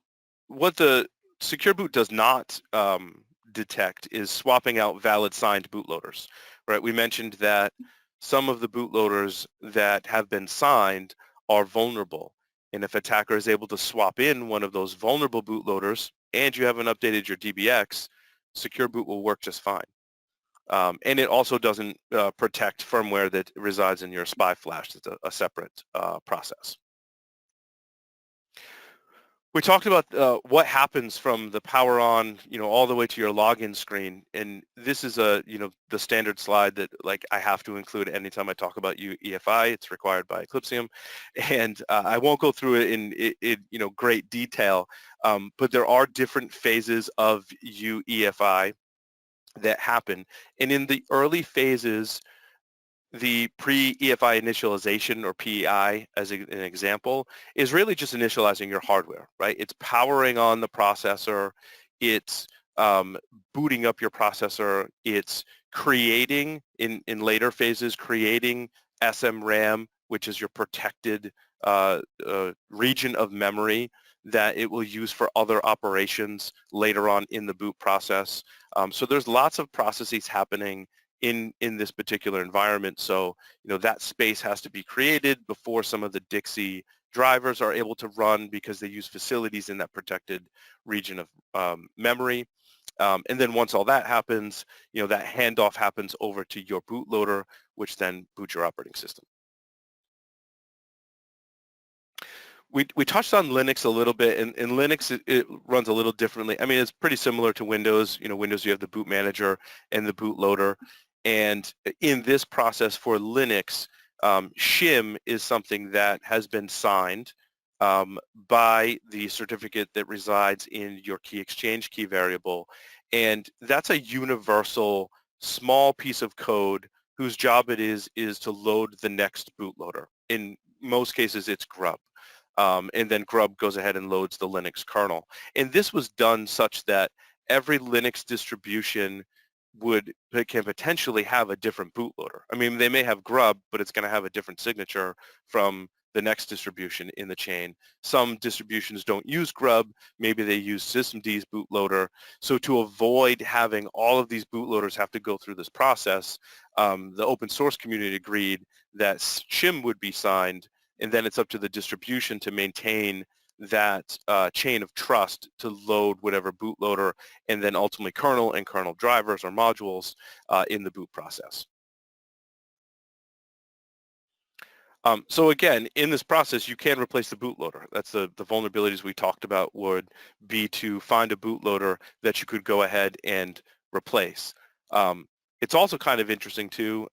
what the Secure Boot does not detect is swapping out valid signed bootloaders, right? We mentioned that some of the bootloaders that have been signed are vulnerable. And if attacker is able to swap in one of those vulnerable bootloaders and you haven't updated your DBX, Secure Boot will work just fine. And it also doesn't protect firmware that resides in your SPI flash. It's a separate process. We talked about what happens from the power on, all the way to your login screen. And this is the standard slide that I have to include anytime I talk about UEFI. It's required by Eclipsium. And I won't go through it in great detail, but there are different phases of UEFI that happen. And in the early phases, the pre-EFI initialization, or PEI as an example, is really just initializing your hardware, right? It's powering on the processor, it's booting up your processor, it's creating, in later phases, creating SMRAM, which is your protected region of memory that it will use for other operations later on in the boot process. So there's lots of processes happening in this particular environment. So, that space has to be created before some of the Dixie drivers are able to run, because they use facilities in that protected region of memory. And then once all that happens, that handoff happens over to your bootloader, which then boots your operating system. We touched on Linux a little bit, and in Linux it runs a little differently. I mean, it's pretty similar to Windows. Windows, you have the boot manager and the bootloader. And in this process for Linux, shim is something that has been signed by the certificate that resides in your key exchange key variable. And that's a universal small piece of code whose job it is to load the next bootloader. In most cases, it's grub. And then grub goes ahead and loads the Linux kernel. And this was done such that every Linux distribution can potentially have a different bootloader. I mean, they may have grub, but it's going to have a different signature from the next distribution in the chain. Some distributions don't use grub. Maybe they use systemd's bootloader. So to avoid having all of these bootloaders have to go through this process, the open source community agreed that shim would be signed, and then it's up to the distribution to maintain that chain of trust to load whatever bootloader, and then ultimately kernel and kernel drivers or modules in the boot process. So again, in this process, you can replace the bootloader. That's the vulnerabilities we talked about would be to find a bootloader that you could go ahead and replace. It's also kind of interesting too,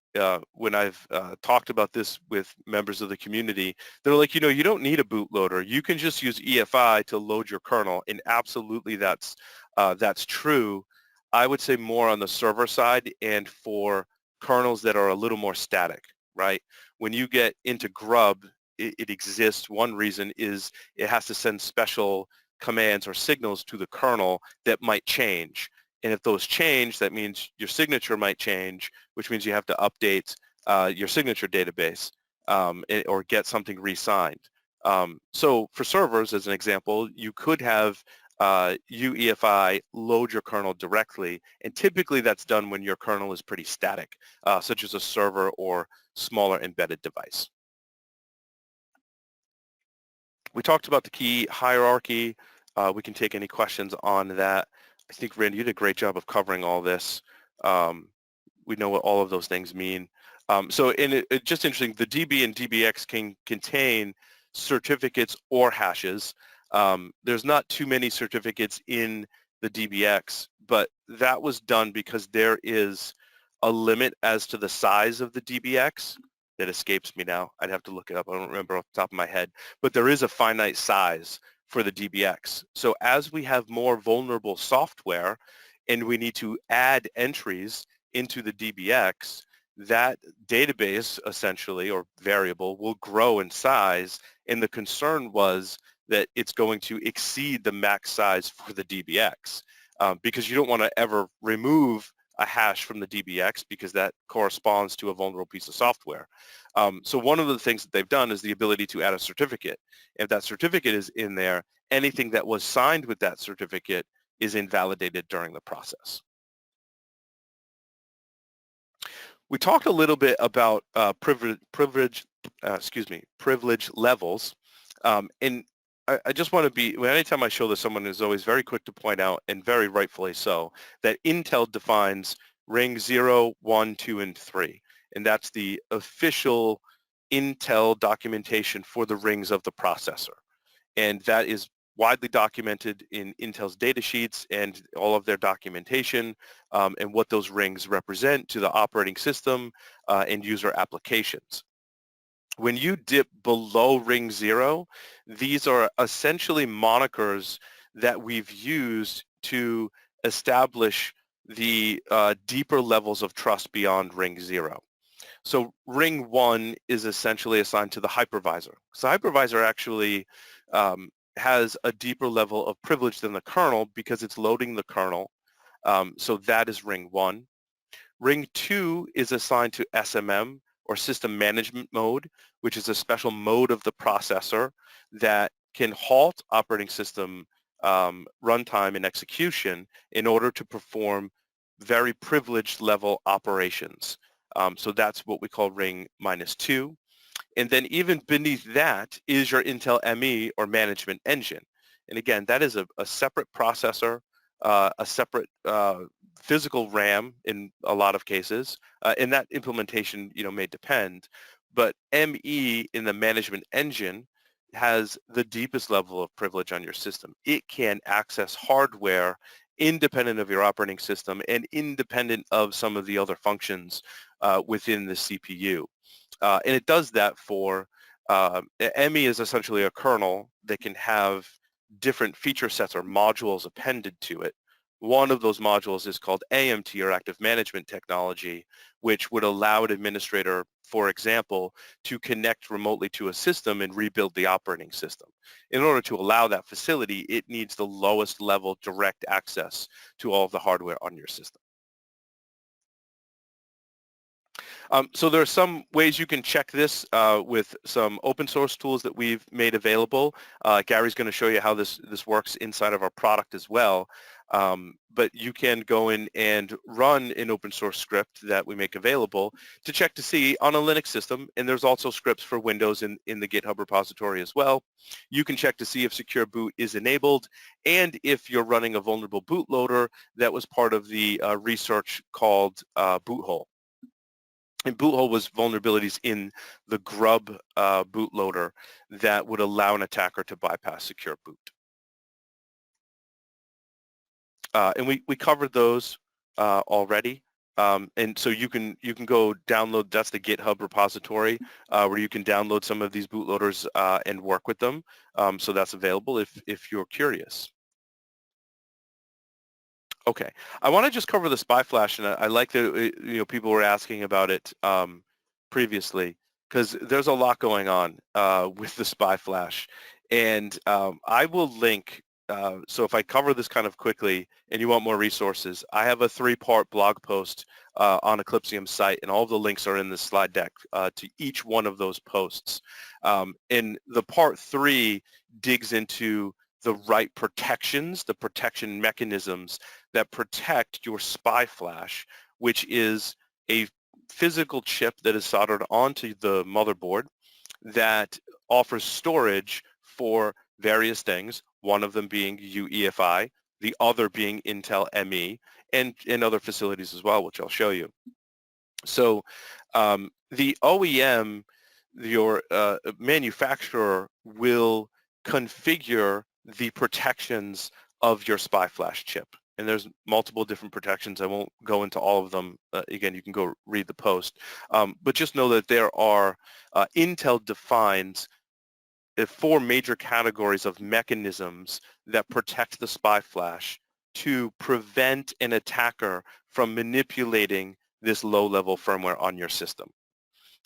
when I've talked about this with members of the community, they're like, you don't need a bootloader. You can just use EFI to load your kernel. And absolutely that's true. I would say more on the server side and for kernels that are a little more static, right? When you get into grub, it exists. One reason is it has to send special commands or signals to the kernel that might change. And if those change, that means your signature might change, which means you have to update your signature database or get something re-signed. So for servers, as an example, you could have UEFI load your kernel directly, and typically that's done when your kernel is pretty static, such as a server or smaller embedded device. We talked about the key hierarchy. We can take any questions on that. I think, Randy, you did a great job of covering all this. We know what all of those things mean. So it's just interesting, the DB and DBX can contain certificates or hashes. There's not too many certificates in the DBX, but that was done because there is a limit as to the size of the DBX that escapes me now. I'd have to look it up. I don't remember off the top of my head, but there is a finite size for the DBX. So as we have more vulnerable software and we need to add entries into the DBX, that database essentially, or variable, will grow in size. And the concern was that it's going to exceed the max size for the DBX because you don't want to ever remove a hash from the DBX because that corresponds to a vulnerable piece of software. So one of the things that they've done is the ability to add a certificate. If that certificate is in there, anything that was signed with that certificate is invalidated during the process. We talked a little bit about privilege levels, and I just want to be, anytime I show this, someone is always very quick to point out, and very rightfully so, that Intel defines ring 0, 1, 2, and 3. And that's the official Intel documentation for the rings of the processor. And that is widely documented in Intel's data sheets and all of their documentation, and what those rings represent to the operating system and user applications. When you dip below ring 0, these are essentially monikers that we've used to establish the deeper levels of trust beyond ring 0. So ring 1 is essentially assigned to the hypervisor. So hypervisor actually has a deeper level of privilege than the kernel because it's loading the kernel. So that is ring 1. Ring 2 is assigned to SMM, or system management mode, which is a special mode of the processor that can halt operating system runtime and execution in order to perform very privileged level operations. So that's what we call ring -2. And then even beneath that is your Intel ME, or management engine. And again, that is a separate processor, a separate physical RAM in a lot of cases, and that implementation, may depend. But ME in the management engine has the deepest level of privilege on your system. It can access hardware independent of your operating system and independent of some of the other functions within the CPU. And it does that for, ME is essentially a kernel that can have different feature sets or modules appended to it. One of those modules is called AMT, or Active Management Technology, which would allow an administrator, for example, to connect remotely to a system and rebuild the operating system. In order to allow that facility, it needs the lowest level direct access to all of the hardware on your system. So there are some ways you can check this with some open source tools that we've made available. Gary's going to show you how this works inside of our product as well. But you can go in and run an open source script that we make available to check to see on a Linux system, and there's also scripts for Windows in the GitHub repository as well. You can check to see if Secure Boot is enabled and if you're running a vulnerable bootloader that was part of the research called Boothole. And Boothole was vulnerabilities in the Grub bootloader that would allow an attacker to bypass Secure Boot. And we covered those already. And so you can go download, that's the GitHub repository where you can download some of these bootloaders and work with them. So that's available if you're curious. Okay, I want to just cover the spy flash, and I like that people were asking about it previously, because there's a lot going on with the spy flash, and I will link. So if I cover this kind of quickly, and you want more resources, I have a 3-part blog post on Eclipsium's site, and all of the links are in the slide deck to each one of those posts. And the part 3 digs into the right protections, the protection mechanisms that protect your spy flash, which is a physical chip that is soldered onto the motherboard that offers storage for various things, one of them being UEFI, the other being Intel ME, and other facilities as well, which I'll show you. So the OEM, your manufacturer, will configure the protections of your spy flash chip. And there's multiple different protections. I won't go into all of them. Again, you can go read the post. But just know that there are, Intel defines 4 major categories of mechanisms that protect the spy flash to prevent an attacker from manipulating this low-level firmware on your system.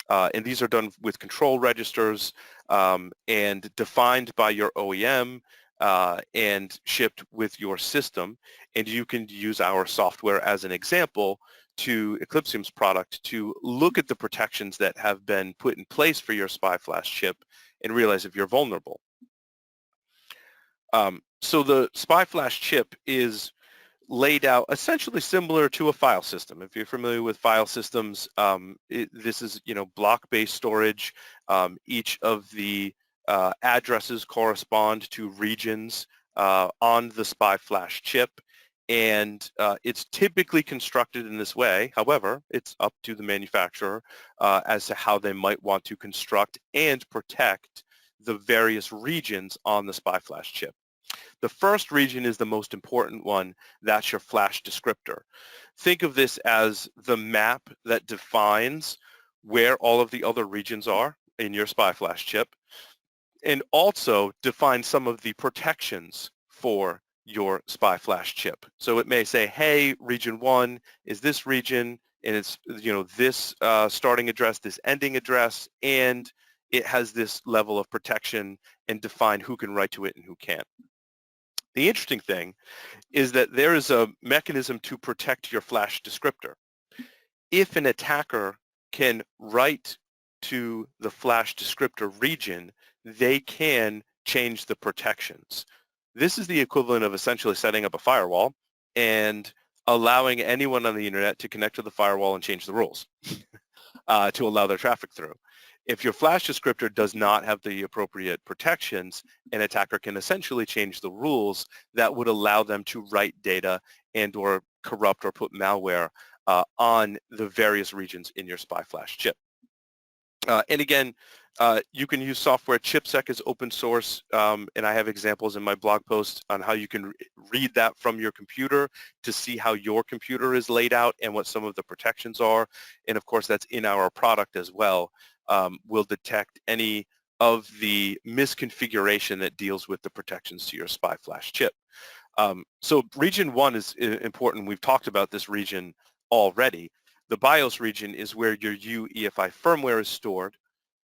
And these are done with control registers and defined by your OEM and shipped with your system. And you can use our software as an example to Eclipsium's product to look at the protections that have been put in place for your spy flash chip and realize if you're vulnerable. So the spy flash chip is laid out essentially similar to a file system. If you're familiar with file systems, this is block-based storage. Each of the addresses correspond to regions on the spy flash chip, and it's typically constructed in this way. However, it's up to the manufacturer as to how they might want to construct and protect the various regions on the SPY flash chip. The first region is the most important one. That's your flash descriptor. Think of this as the map that defines where all of the other regions are in your SPY flash chip, and also define some of the protections for your SPY flash chip. So it may say, hey, region 1 is this region, and it's this starting address, this ending address, and it has this level of protection, and define who can write to it and who can't. The interesting thing is that there is a mechanism to protect your flash descriptor. If an attacker can write to the flash descriptor region, they can change the protections. This is the equivalent of essentially setting up a firewall and allowing anyone on the internet to connect to the firewall and change the rules to allow their traffic through. If your flash descriptor does not have the appropriate protections, an attacker can essentially change the rules that would allow them to write data and or corrupt or put malware on the various regions in your SPY flash chip. And again, you can use software. ChipSec is open source, and I have examples in my blog post on how you can read that from your computer to see how your computer is laid out and what some of the protections are. And of course, that's in our product as well. We'll detect any of the misconfiguration that deals with the protections to your SPY flash chip. So region 1 is important. We've talked about this region already. The BIOS region is where your UEFI firmware is stored,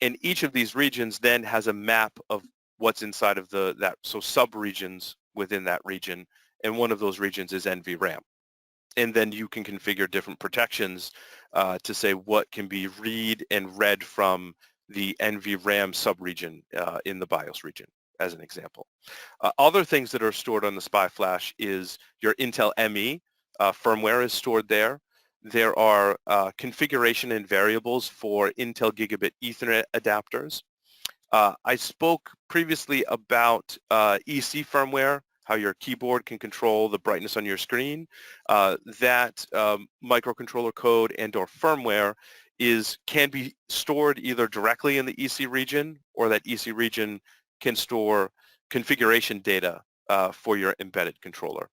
and each of these regions then has a map of what's inside of so sub-regions within that region, and one of those regions is NVRAM. And then you can configure different protections to say what can be read and read from the NVRAM subregion in the BIOS region, as an example. Other things that are stored on the SPY flash is your Intel ME firmware is stored there. There are configuration and variables for Intel Gigabit Ethernet adapters. I spoke previously about EC firmware, how your keyboard can control the brightness on your screen. That microcontroller code and or firmware can be stored either directly in the EC region, or that EC region can store configuration data for your embedded controller.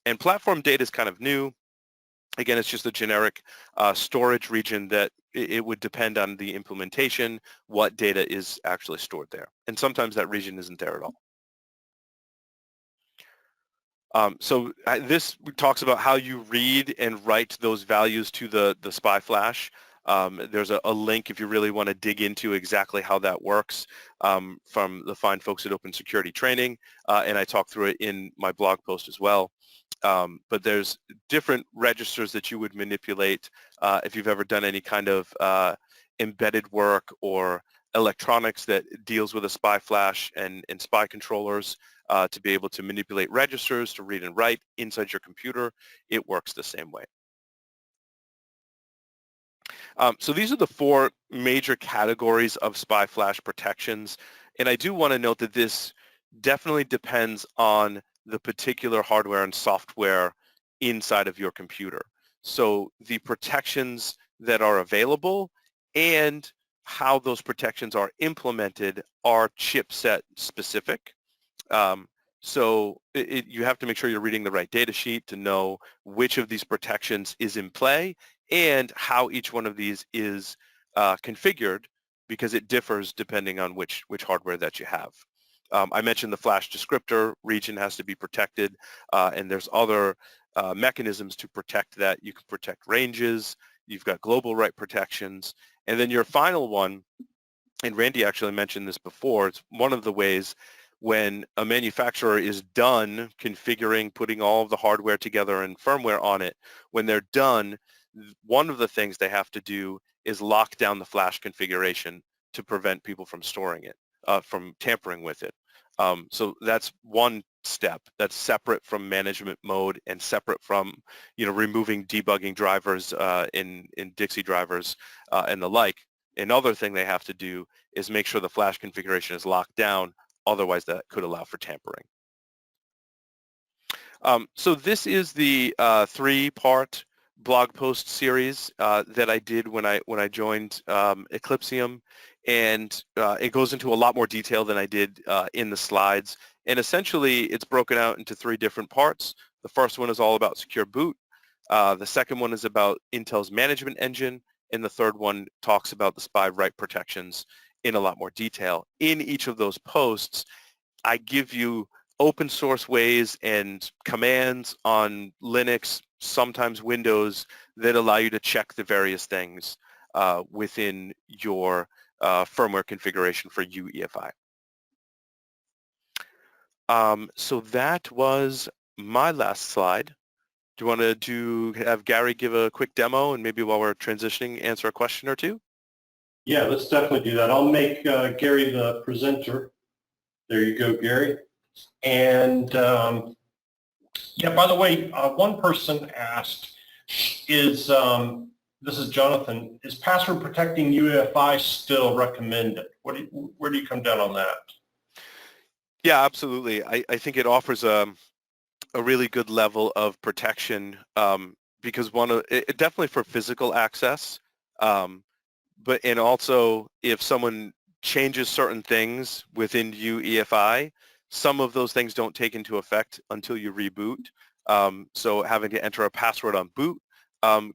And platform data is kind of new. Again, it's just a generic storage region that it would depend on the implementation, what data is actually stored there. And sometimes that region isn't there at all. So this talks about how you read and write those values to the SPY flash. There's a link if you really want to dig into exactly how that works from the fine folks at Open Security Training, and I talk through it in my blog post as well. But there's different registers that you would manipulate if you've ever done any kind of embedded work or electronics that deals with a SPY flash and SPY controllers to be able to manipulate registers to read and write inside your computer. It works the same way. So these are the 4 major categories of SPY flash protections. And I do want to note that this definitely depends on the particular hardware and software inside of your computer. So the protections that are available and how those protections are implemented are chipset specific. So you have to make sure you're reading the right data sheet to know which of these protections is in play and how each one of these is configured, because it differs depending on which hardware that you have. I mentioned the flash descriptor region has to be protected, and there's other mechanisms to protect that. You can protect ranges, you've got global write protections, and then your final one, and Randy actually mentioned this before, it's one of the ways when a manufacturer is done configuring, putting all of the hardware together and firmware on it, when they're done, one of the things they have to do is lock down the flash configuration to prevent people from storing it, from tampering with it. So that's one step that's separate from management mode and separate from, removing debugging drivers in Dixie drivers and the like. Another thing they have to do is make sure the flash configuration is locked down. Otherwise, that could allow for tampering. So this is the three-part blog post series that I did when I joined Eclipsium, and it goes into a lot more detail than I did in the slides. And essentially, it's broken out into three different parts. The first one is all about Secure Boot. The second one is about Intel's management engine, and the third one talks about the SPI write protections in a lot more detail. In each of those posts, I give you open source ways and commands on Linux, sometimes Windows, that allow you to check the various things within your firmware configuration for UEFI. So that was my last slide. Do you want to have Gary give a quick demo, and maybe while we're transitioning, answer a question or two? Yeah, let's definitely do that. I'll make Gary the presenter. There you go, Gary. And yeah, by the way, one person asked, this is Jonathan, is password protecting UEFI still recommended? Where do you come down on that? Yeah, absolutely. I think it offers a really good level of protection because it definitely for physical access, and also if someone changes certain things within UEFI, some of those things don't take into effect until you reboot. So having to enter a password on boot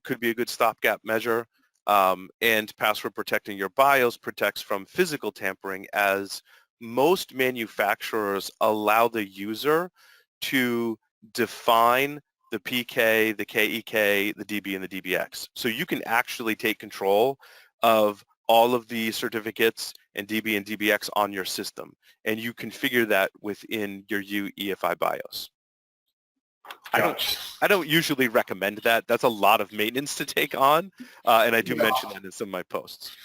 could be a good stopgap measure. And password protecting your BIOS protects from physical tampering, as most manufacturers allow the user to define the PK, the KEK, the DB, and the DBX. So you can actually take control of all of the certificates and DB and DBX on your system, and you configure that within your UEFI BIOS. I don't usually recommend that. That's a lot of maintenance to take on, and I do mention that in some of my posts.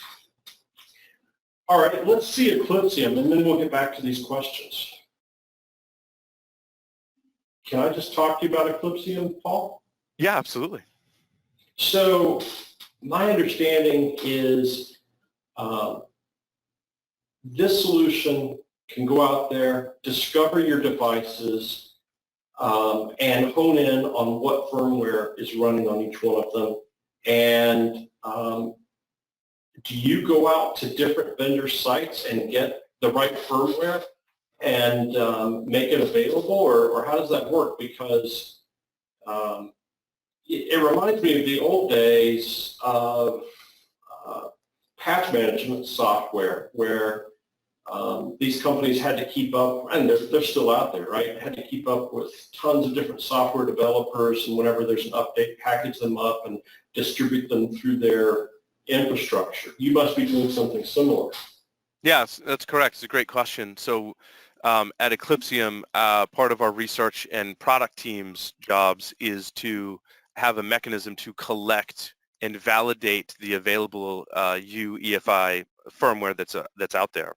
All right, let's see Eclipsium, and then we'll get back to these questions. Can I just talk to you about Eclipsium, Paul? Yeah, absolutely. So my understanding is this solution can go out there, discover your devices, and hone in on what firmware is running on each one of them. And do you go out to different vendor sites and get the right firmware and make it available, or how does that work? Because it reminds me of the old days of patch management software, where these companies had to keep up, and they're still out there, right? Had to keep up with tons of different software developers, and whenever there's an update, package them up and distribute them through their infrastructure. You must be doing something similar. Yes, that's correct. It's a great question. So at Eclipsium, part of our research and product team's jobs is to have a mechanism to collect and validate the available UEFI firmware that's out there.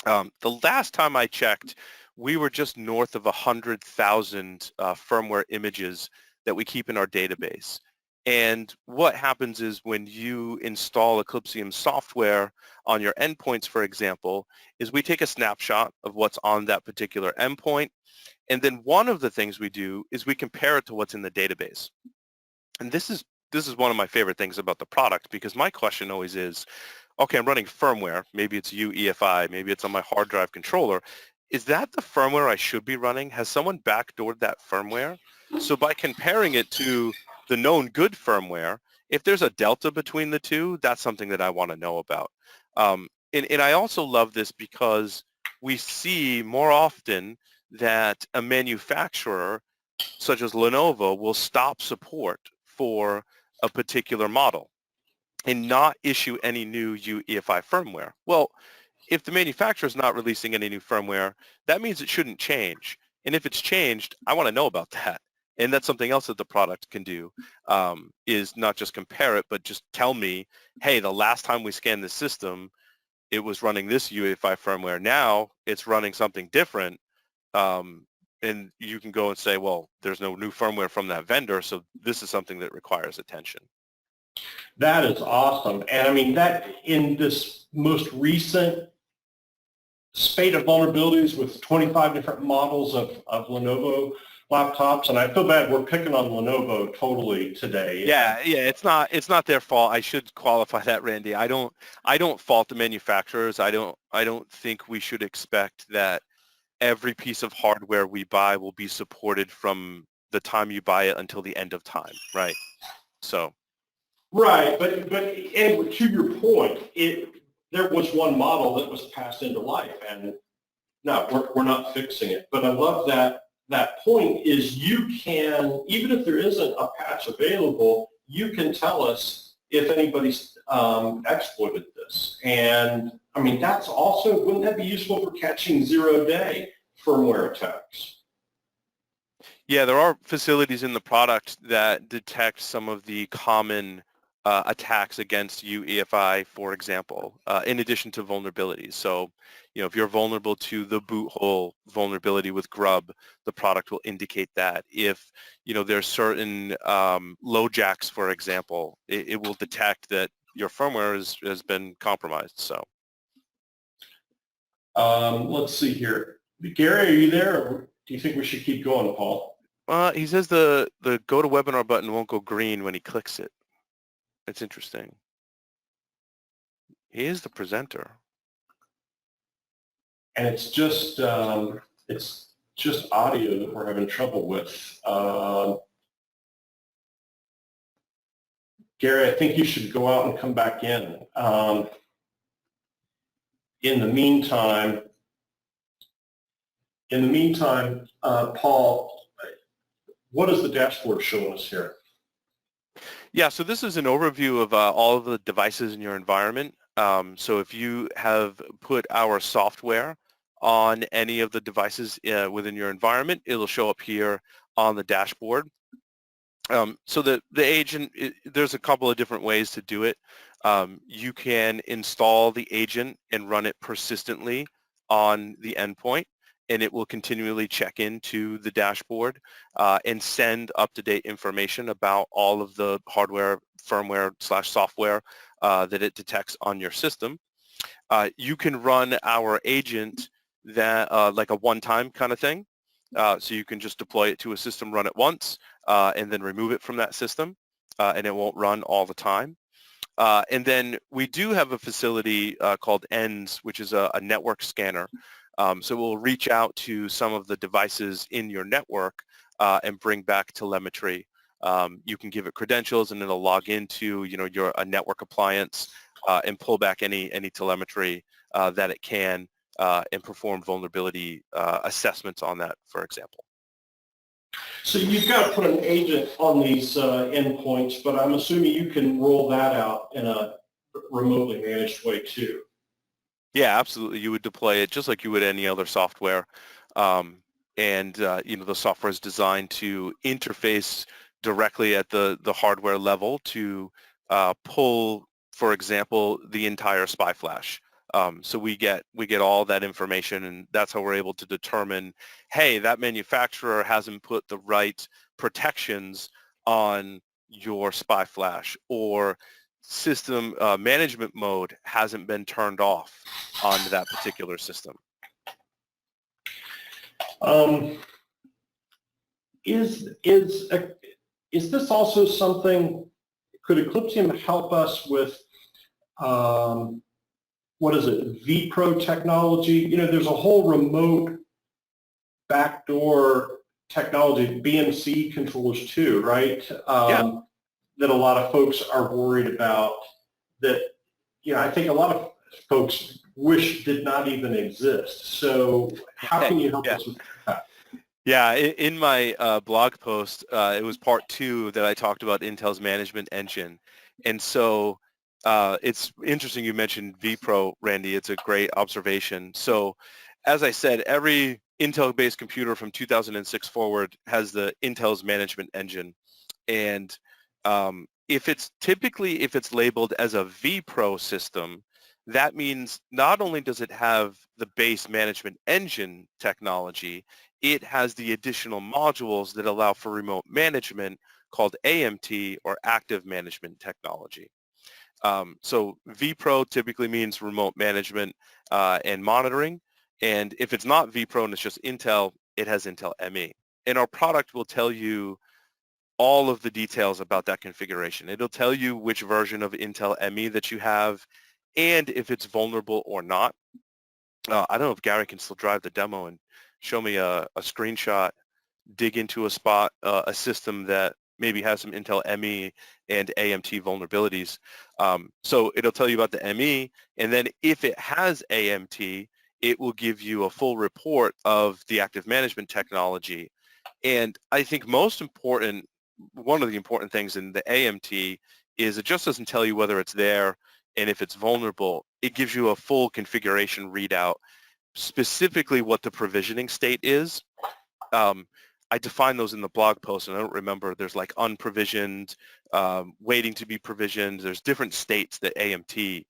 The last time I checked, we were just north of 100,000 firmware images that we keep in our database. And what happens is when you install Eclipsium software on your endpoints, for example, is we take a snapshot of what's on that particular endpoint. And then one of the things we do is we compare it to what's in the database. And this is one of my favorite things about the product, because my question always is, okay, I'm running firmware. Maybe it's UEFI. Maybe it's on my hard drive controller. Is that the firmware I should be running? Has someone backdoored that firmware? So by comparing it to the known good firmware, if there's a delta between the two, that's something that I want to know about. And I also love this because we see more often that a manufacturer, such as Lenovo, will stop support for a particular model and not issue any new UEFI firmware. Well, if the manufacturer is not releasing any new firmware, that means it shouldn't change. And if it's changed, I want to know about that. And that's something else that the product can do, is not just compare it, but just tell me, hey, the last time we scanned the system, it was running this UEFI firmware. Now it's running something different. And you can go and say, well, there's no new firmware from that vendor, so this is something that requires attention. That is awesome. And I mean, that in this most recent spate of vulnerabilities with 25 different models of Lenovo laptops, and I feel bad we're picking on Lenovo totally today. Yeah, it's not their fault. I should qualify that, Randy. I don't fault the manufacturers. I don't think we should expect that every piece of hardware we buy will be supported from the time you buy it until the end of time, right? So, Right, but and to your point, there was one model that was passed into life, and no, we're not fixing it. But I love that point is you can, even if there isn't a patch available, you can tell us if anybody's exploited this. And I mean, that's also, wouldn't that be useful for catching zero-day firmware attacks? yeah, there are facilities in the product that detect some of the common attacks against UEFI, for example, in addition to vulnerabilities. So, you know, if you're vulnerable to the boot hole vulnerability with Grub, the product will indicate that. If, you know, there's certain LoJacks, for example, it will detect that your firmware has been compromised. So, Let's see here. Gary, are you there, or do you think we should keep going, Paul? he says the go to webinar button won't go green when he clicks it. It's interesting. He is the presenter. And it's just audio that we're having trouble with. Gary, I think you should go out and come back in. In the meantime, Paul, what is the dashboard showing us here? Yeah, so this is an overview of all of the devices in your environment. So if you have put our software on any of the devices within your environment, it'll show up here on the dashboard. So the agent, there's a couple of different ways to do it. You can install the agent and run it persistently on the endpoint, and it will continually check into the dashboard and send up-to-date information about all of the hardware, firmware / software that it detects on your system. You can run our agent that like a one-time kind of thing. So you can just deploy it to a system, run it once, and then remove it from that system, and it won't run all the time. And then we do have a facility called ENDS, which is a network scanner. So we'll reach out to some of the devices in your network and bring back telemetry. You can give it credentials, and it'll log into your network appliance and pull back any telemetry that it can and perform vulnerability assessments on that, for example. So you've got to put an agent on these endpoints, but I'm assuming you can roll that out in a remotely managed way too. Yeah, absolutely. You would deploy it just like you would any other software. The software is designed to interface directly at the hardware level to pull, for example, the entire spy flash. So we get all that information, and that's how we're able to determine, hey, that manufacturer hasn't put the right protections on your spy flash, or system management mode hasn't been turned off on that particular system. Is this also something? Could Eclipsium help us with? What is it, vPro technology? There's a whole remote backdoor technology, BMC controllers too, right? Yeah. That a lot of folks are worried about that, I think a lot of folks wish did not even exist. So how can you help us with that? Yeah, in my blog post, it was part 2 that I talked about Intel's management engine. And so it's interesting you mentioned vPro, Randy. It's a great observation. So as I said, every Intel-based computer from 2006 forward has the Intel's management engine. And if it's labeled as a vPro system, that means not only does it have the base management engine technology, it has the additional modules that allow for remote management called AMT, or active management technology. So vPro typically means remote management and monitoring. And if it's not vPro and it's just Intel, it has Intel ME. And our product will tell you all of the details about that configuration. It'll tell you which version of Intel ME that you have and if it's vulnerable or not. I don't know if Gary can still drive the demo and show me a screenshot, dig into a spot, a system that maybe has some Intel ME and AMT vulnerabilities. So it'll tell you about the ME, and then if it has AMT, it will give you a full report of the active management technology. And I think most important, one of the important things in the AMT is it just doesn't tell you whether it's there and if it's vulnerable. It gives you a full configuration readout, specifically what the provisioning state is. I define those in the blog post, and I don't remember. There's like unprovisioned, waiting to be provisioned. There's different states that AMT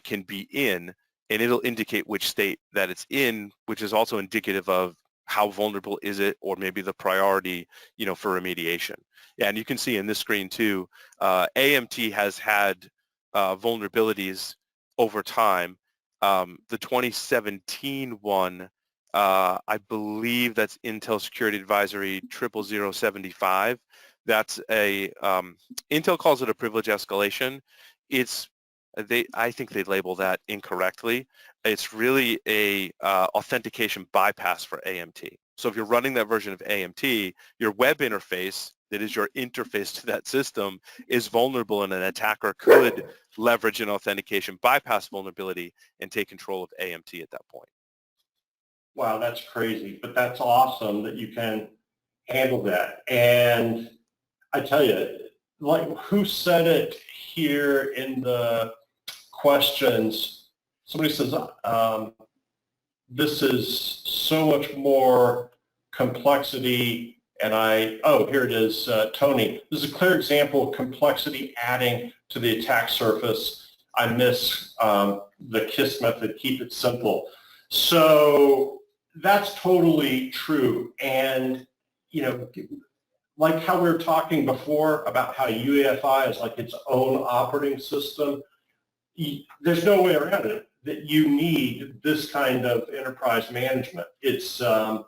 can be in, and it'll indicate which state that it's in, which is also indicative of how vulnerable is it, or maybe the priority, for remediation. Yeah, and you can see in this screen too, AMT has had vulnerabilities over time. The 2017 one, I believe that's Intel Security Advisory 00075. That's Intel calls it a privilege escalation. I think they label that incorrectly. It's really a authentication bypass for AMT. So if you're running that version of AMT, your web interface, that is your interface to that system, is vulnerable, and an attacker could leverage an authentication bypass vulnerability and take control of AMT at that point. Wow, that's crazy, but that's awesome that you can handle that. And I tell you, like, who said it here in the questions? Somebody says, this is so much more complexity. And here it is, Tony. This is a clear example of complexity adding to the attack surface. I miss the KISS method, keep it simple. So that's totally true. And, like how we were talking before about how UEFI is like its own operating system, there's no way around it that you need this kind of enterprise management. It's, I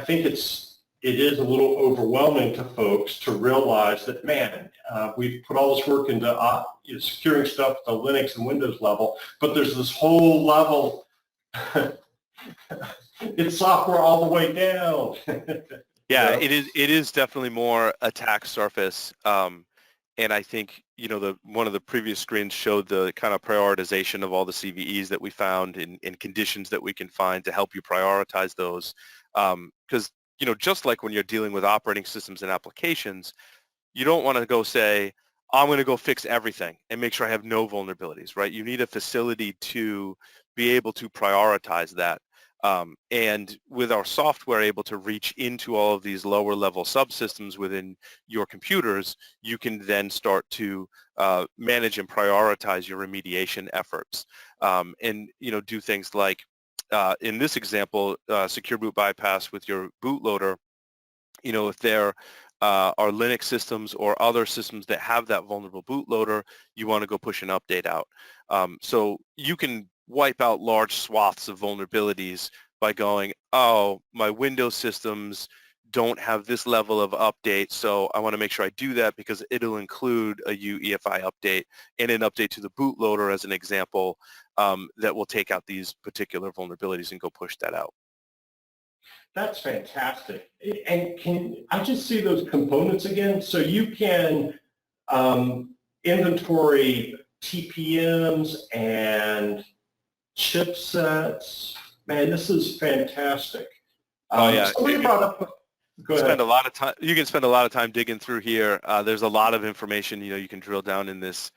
think it is a little overwhelming to folks to realize that, man, we've put all this work into securing stuff at the Linux and Windows level, but there's this whole level. It's software all the way down. Yeah, it is definitely more attack surface. And I think, one of the previous screens showed the kind of prioritization of all the CVEs that we found and conditions that we can find to help you prioritize those. Because, just like when you're dealing with operating systems and applications, you don't want to go say, I'm going to go fix everything and make sure I have no vulnerabilities, right? You need a facility to be able to prioritize that. And with our software able to reach into all of these lower level subsystems within your computers, you can then start to manage and prioritize your remediation efforts. And, do things like, in this example, Secure Boot bypass with your bootloader. If there are Linux systems or other systems that have that vulnerable bootloader, you want to go push an update out. So you can wipe out large swaths of vulnerabilities by going, oh, my Windows systems don't have this level of update, so I want to make sure I do that because it'll include a UEFI update and an update to the bootloader, as an example, that will take out these particular vulnerabilities and go push that out. That's fantastic. And can I just see those components again? So you can inventory TPMs and chipsets. Man, this is fantastic. Oh yeah. Somebody brought up. Go ahead. You can spend a lot of time digging through here. There's a lot of information. You can drill down in this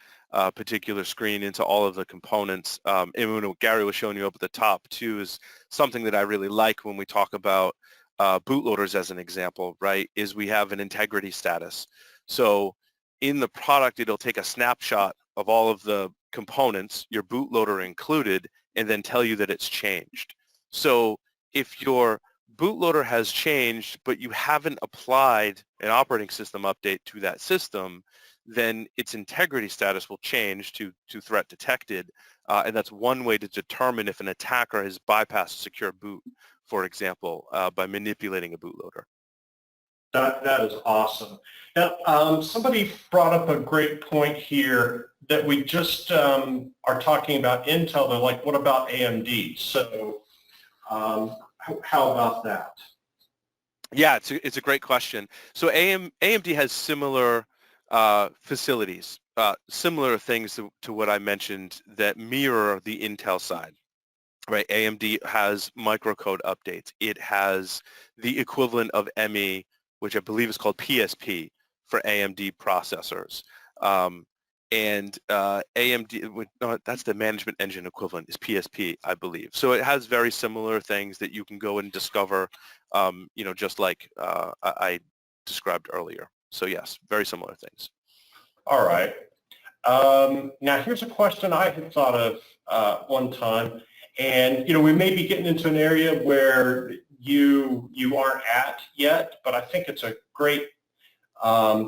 particular screen into all of the components. And what Gary was showing you up at the top too is something that I really like when we talk about bootloaders as an example, right? Is we have an integrity status. So in the product, it'll take a snapshot of all of the components, your bootloader included, and then tell you that it's changed. So if your bootloader has changed, but you haven't applied an operating system update to that system, then its integrity status will change to threat detected, and that's one way to determine if an attacker has bypassed secure boot, for example, by manipulating a bootloader. That is awesome. Now, somebody brought up a great point here that we just are talking about Intel. They're like, what about AMD? So how about that? Yeah, it's a great question. So AMD has similar facilities, similar things to what I mentioned that mirror the Intel side. Right, AMD has microcode updates. It has the equivalent of ME, which I believe is called PSP for AMD processors. And AMD, no, that's the management engine equivalent, is PSP, I believe. So it has very similar things that you can go and discover, just like I described earlier. So yes, very similar things. All right. Now here's a question I had thought of one time. And, we may be getting into an area where you aren't at yet, but I think it's a great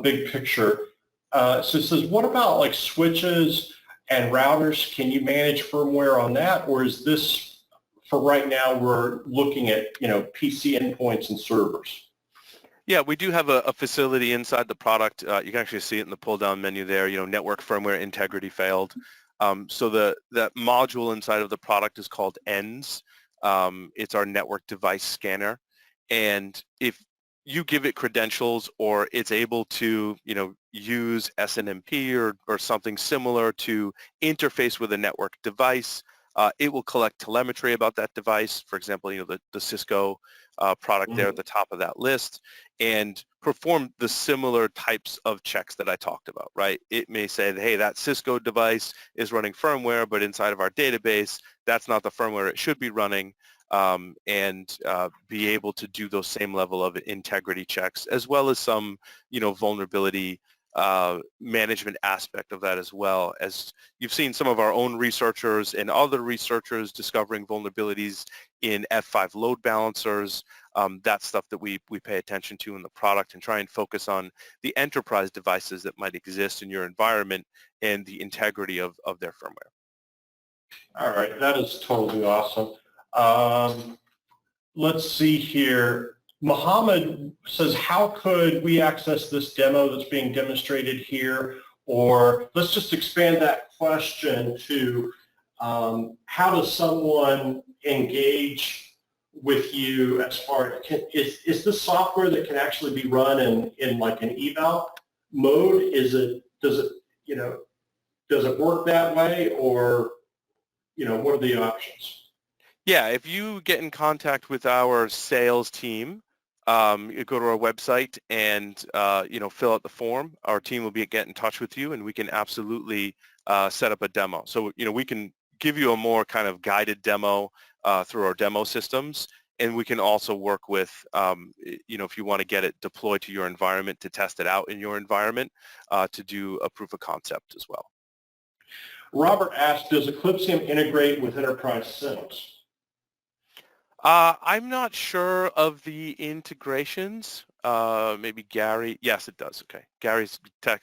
big picture. So it says, what about like switches and routers? Can you manage firmware on that? Or is this, for right now, we're looking at, PC endpoints and servers? Yeah, we do have a facility inside the product. You can actually see it in the pull-down menu there, network firmware integrity failed. So that module inside of the product is called ENDS. It's our network device scanner. And if you give it credentials or it's able to, use SNMP or something similar to interface with a network device, it will collect telemetry about that device. For example, the Cisco product there at the top of that list, and perform the similar types of checks that I talked about, right? It may say, hey, that Cisco device is running firmware, but inside of our database, that's not the firmware it should be running, and be able to do those same level of integrity checks, as well as some, vulnerability management aspect of that as well. As you've seen some of our own researchers and other researchers discovering vulnerabilities in F5 load balancers, that's stuff that we pay attention to in the product and try and focus on the enterprise devices that might exist in your environment and the integrity of their firmware. All right, that is totally awesome. Let's see here. Mohammed says, how could we access this demo that's being demonstrated here? Or let's just expand that question to how does someone engage with you as far as, is this software that can actually be run in like an eval mode? Does it work that way, or, what are the options? Yeah, if you get in contact with our sales team, you go to our website and fill out the form. Our team will get in touch with you, and we can absolutely set up a demo. So we can give you a more kind of guided demo through our demo systems, and we can also work with if you want to get it deployed to your environment, to test it out in your environment, to do a proof of concept as well. Robert asked, does Eclipsium integrate with enterprise SIMs? I'm not sure of the integrations. Maybe Gary. Yes, it does. Okay. Gary's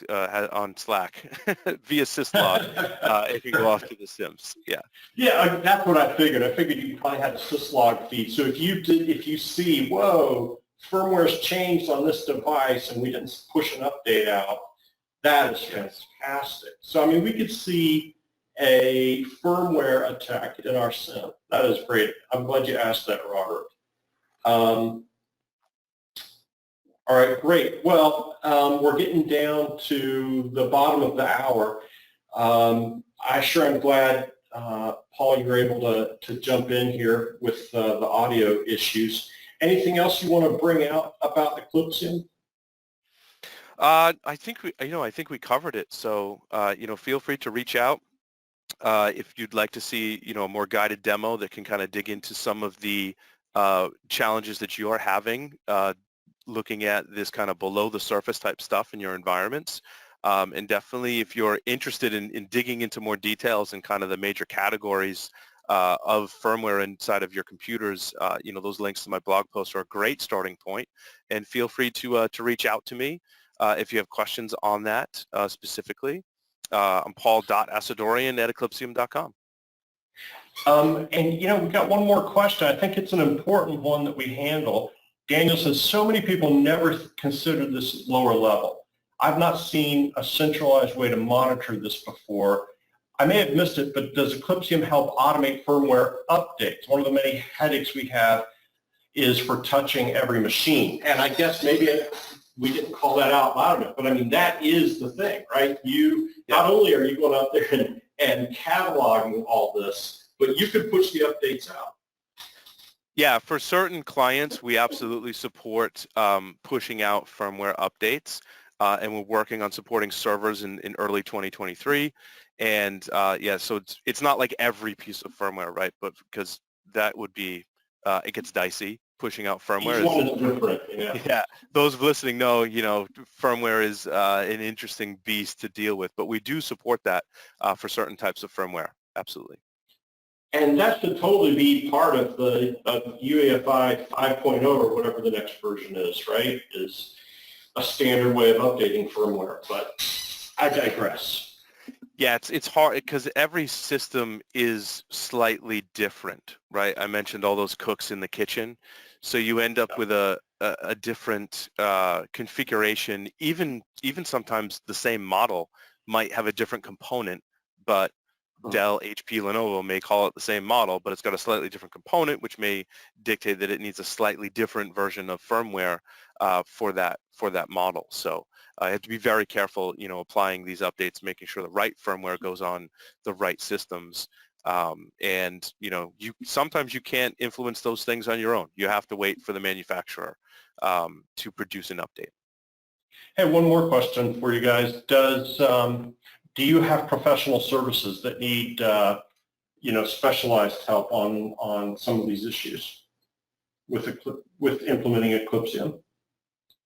on Slack via syslog. It can go off to the SIMs. Yeah. Yeah, that's what I figured. I figured you probably had a syslog feed. So if you see, whoa, firmware's changed on this device and we didn't push an update out, that is fantastic. So, we could see a firmware attack in our SIM. That is great. I'm glad you asked that, Robert. All right, great. Well, we're getting down to the bottom of the hour. I sure am glad, Paul, you were able to jump in here with the audio issues. Anything else you want to bring out about Eclipsium? I think we covered it. So, feel free to reach out. If you'd like to see, a more guided demo that can kind of dig into some of the challenges that you are having, looking at this kind of below the surface type stuff in your environments. And definitely if you're interested in digging into more details and kind of the major categories of firmware inside of your computers, those links to my blog posts are a great starting point. And feel free to reach out to me. if you have questions on that specifically. I'm paul.asadorian@eclipsium.com. And we've got one more question. I think it's an important one that we handle. Daniel says, so many people never consider this lower level. I've not seen a centralized way to monitor this before. I may have missed it, but does Eclipsium help automate firmware updates? One of the many headaches we have is for touching every machine. And I guess maybe we didn't call that out loud enough, but I mean, that is the thing, right? Not only are you going out there and cataloging all this, but you could push the updates out. Yeah, for certain clients, we absolutely support pushing out firmware updates, and we're working on supporting servers in early 2023. And yeah, so it's not like every piece of firmware, right? But because that would be, it gets dicey. Pushing out firmware. Each one is different. Yeah, those listening know, firmware is an interesting beast to deal with, but we do support that for certain types of firmware. Absolutely. And that should totally be part of the UEFI 5.0 or whatever the next version is, right? Is a standard way of updating firmware, but I digress. Yeah, it's hard because every system is slightly different, right? I mentioned all those cooks in the kitchen. So you end up with a different configuration. Even sometimes the same model might have a different component, but Dell, HP, Lenovo may call it the same model, but it's got a slightly different component, which may dictate that it needs a slightly different version of firmware for that model. So I have to be very careful, applying these updates, making sure the right firmware goes on the right systems. And sometimes you can't influence those things on your own. You have to wait for the manufacturer to produce an update. Hey, one more question for you guys. Do you have professional services that need, specialized help on some of these issues with implementing Eclipsium?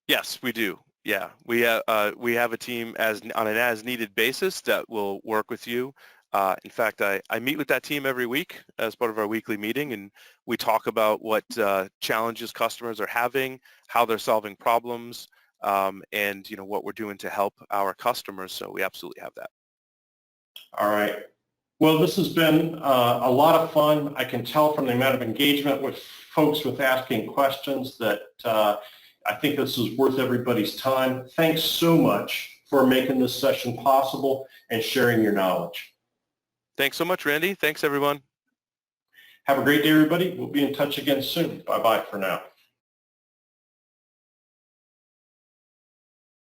Yes, we do. Yeah, we have a team on an as-needed basis that will work with you. In fact, I meet with that team every week as part of our weekly meeting, and we talk about what challenges customers are having, how they're solving problems, and what we're doing to help our customers. So we absolutely have that. All right. Well, this has been a lot of fun. I can tell from the amount of engagement with folks with asking questions that I think this is worth everybody's time. Thanks so much for making this session possible and sharing your knowledge. Thanks so much, Randy. Thanks, everyone. Have a great day, everybody. We'll be in touch again soon. Bye-bye for now.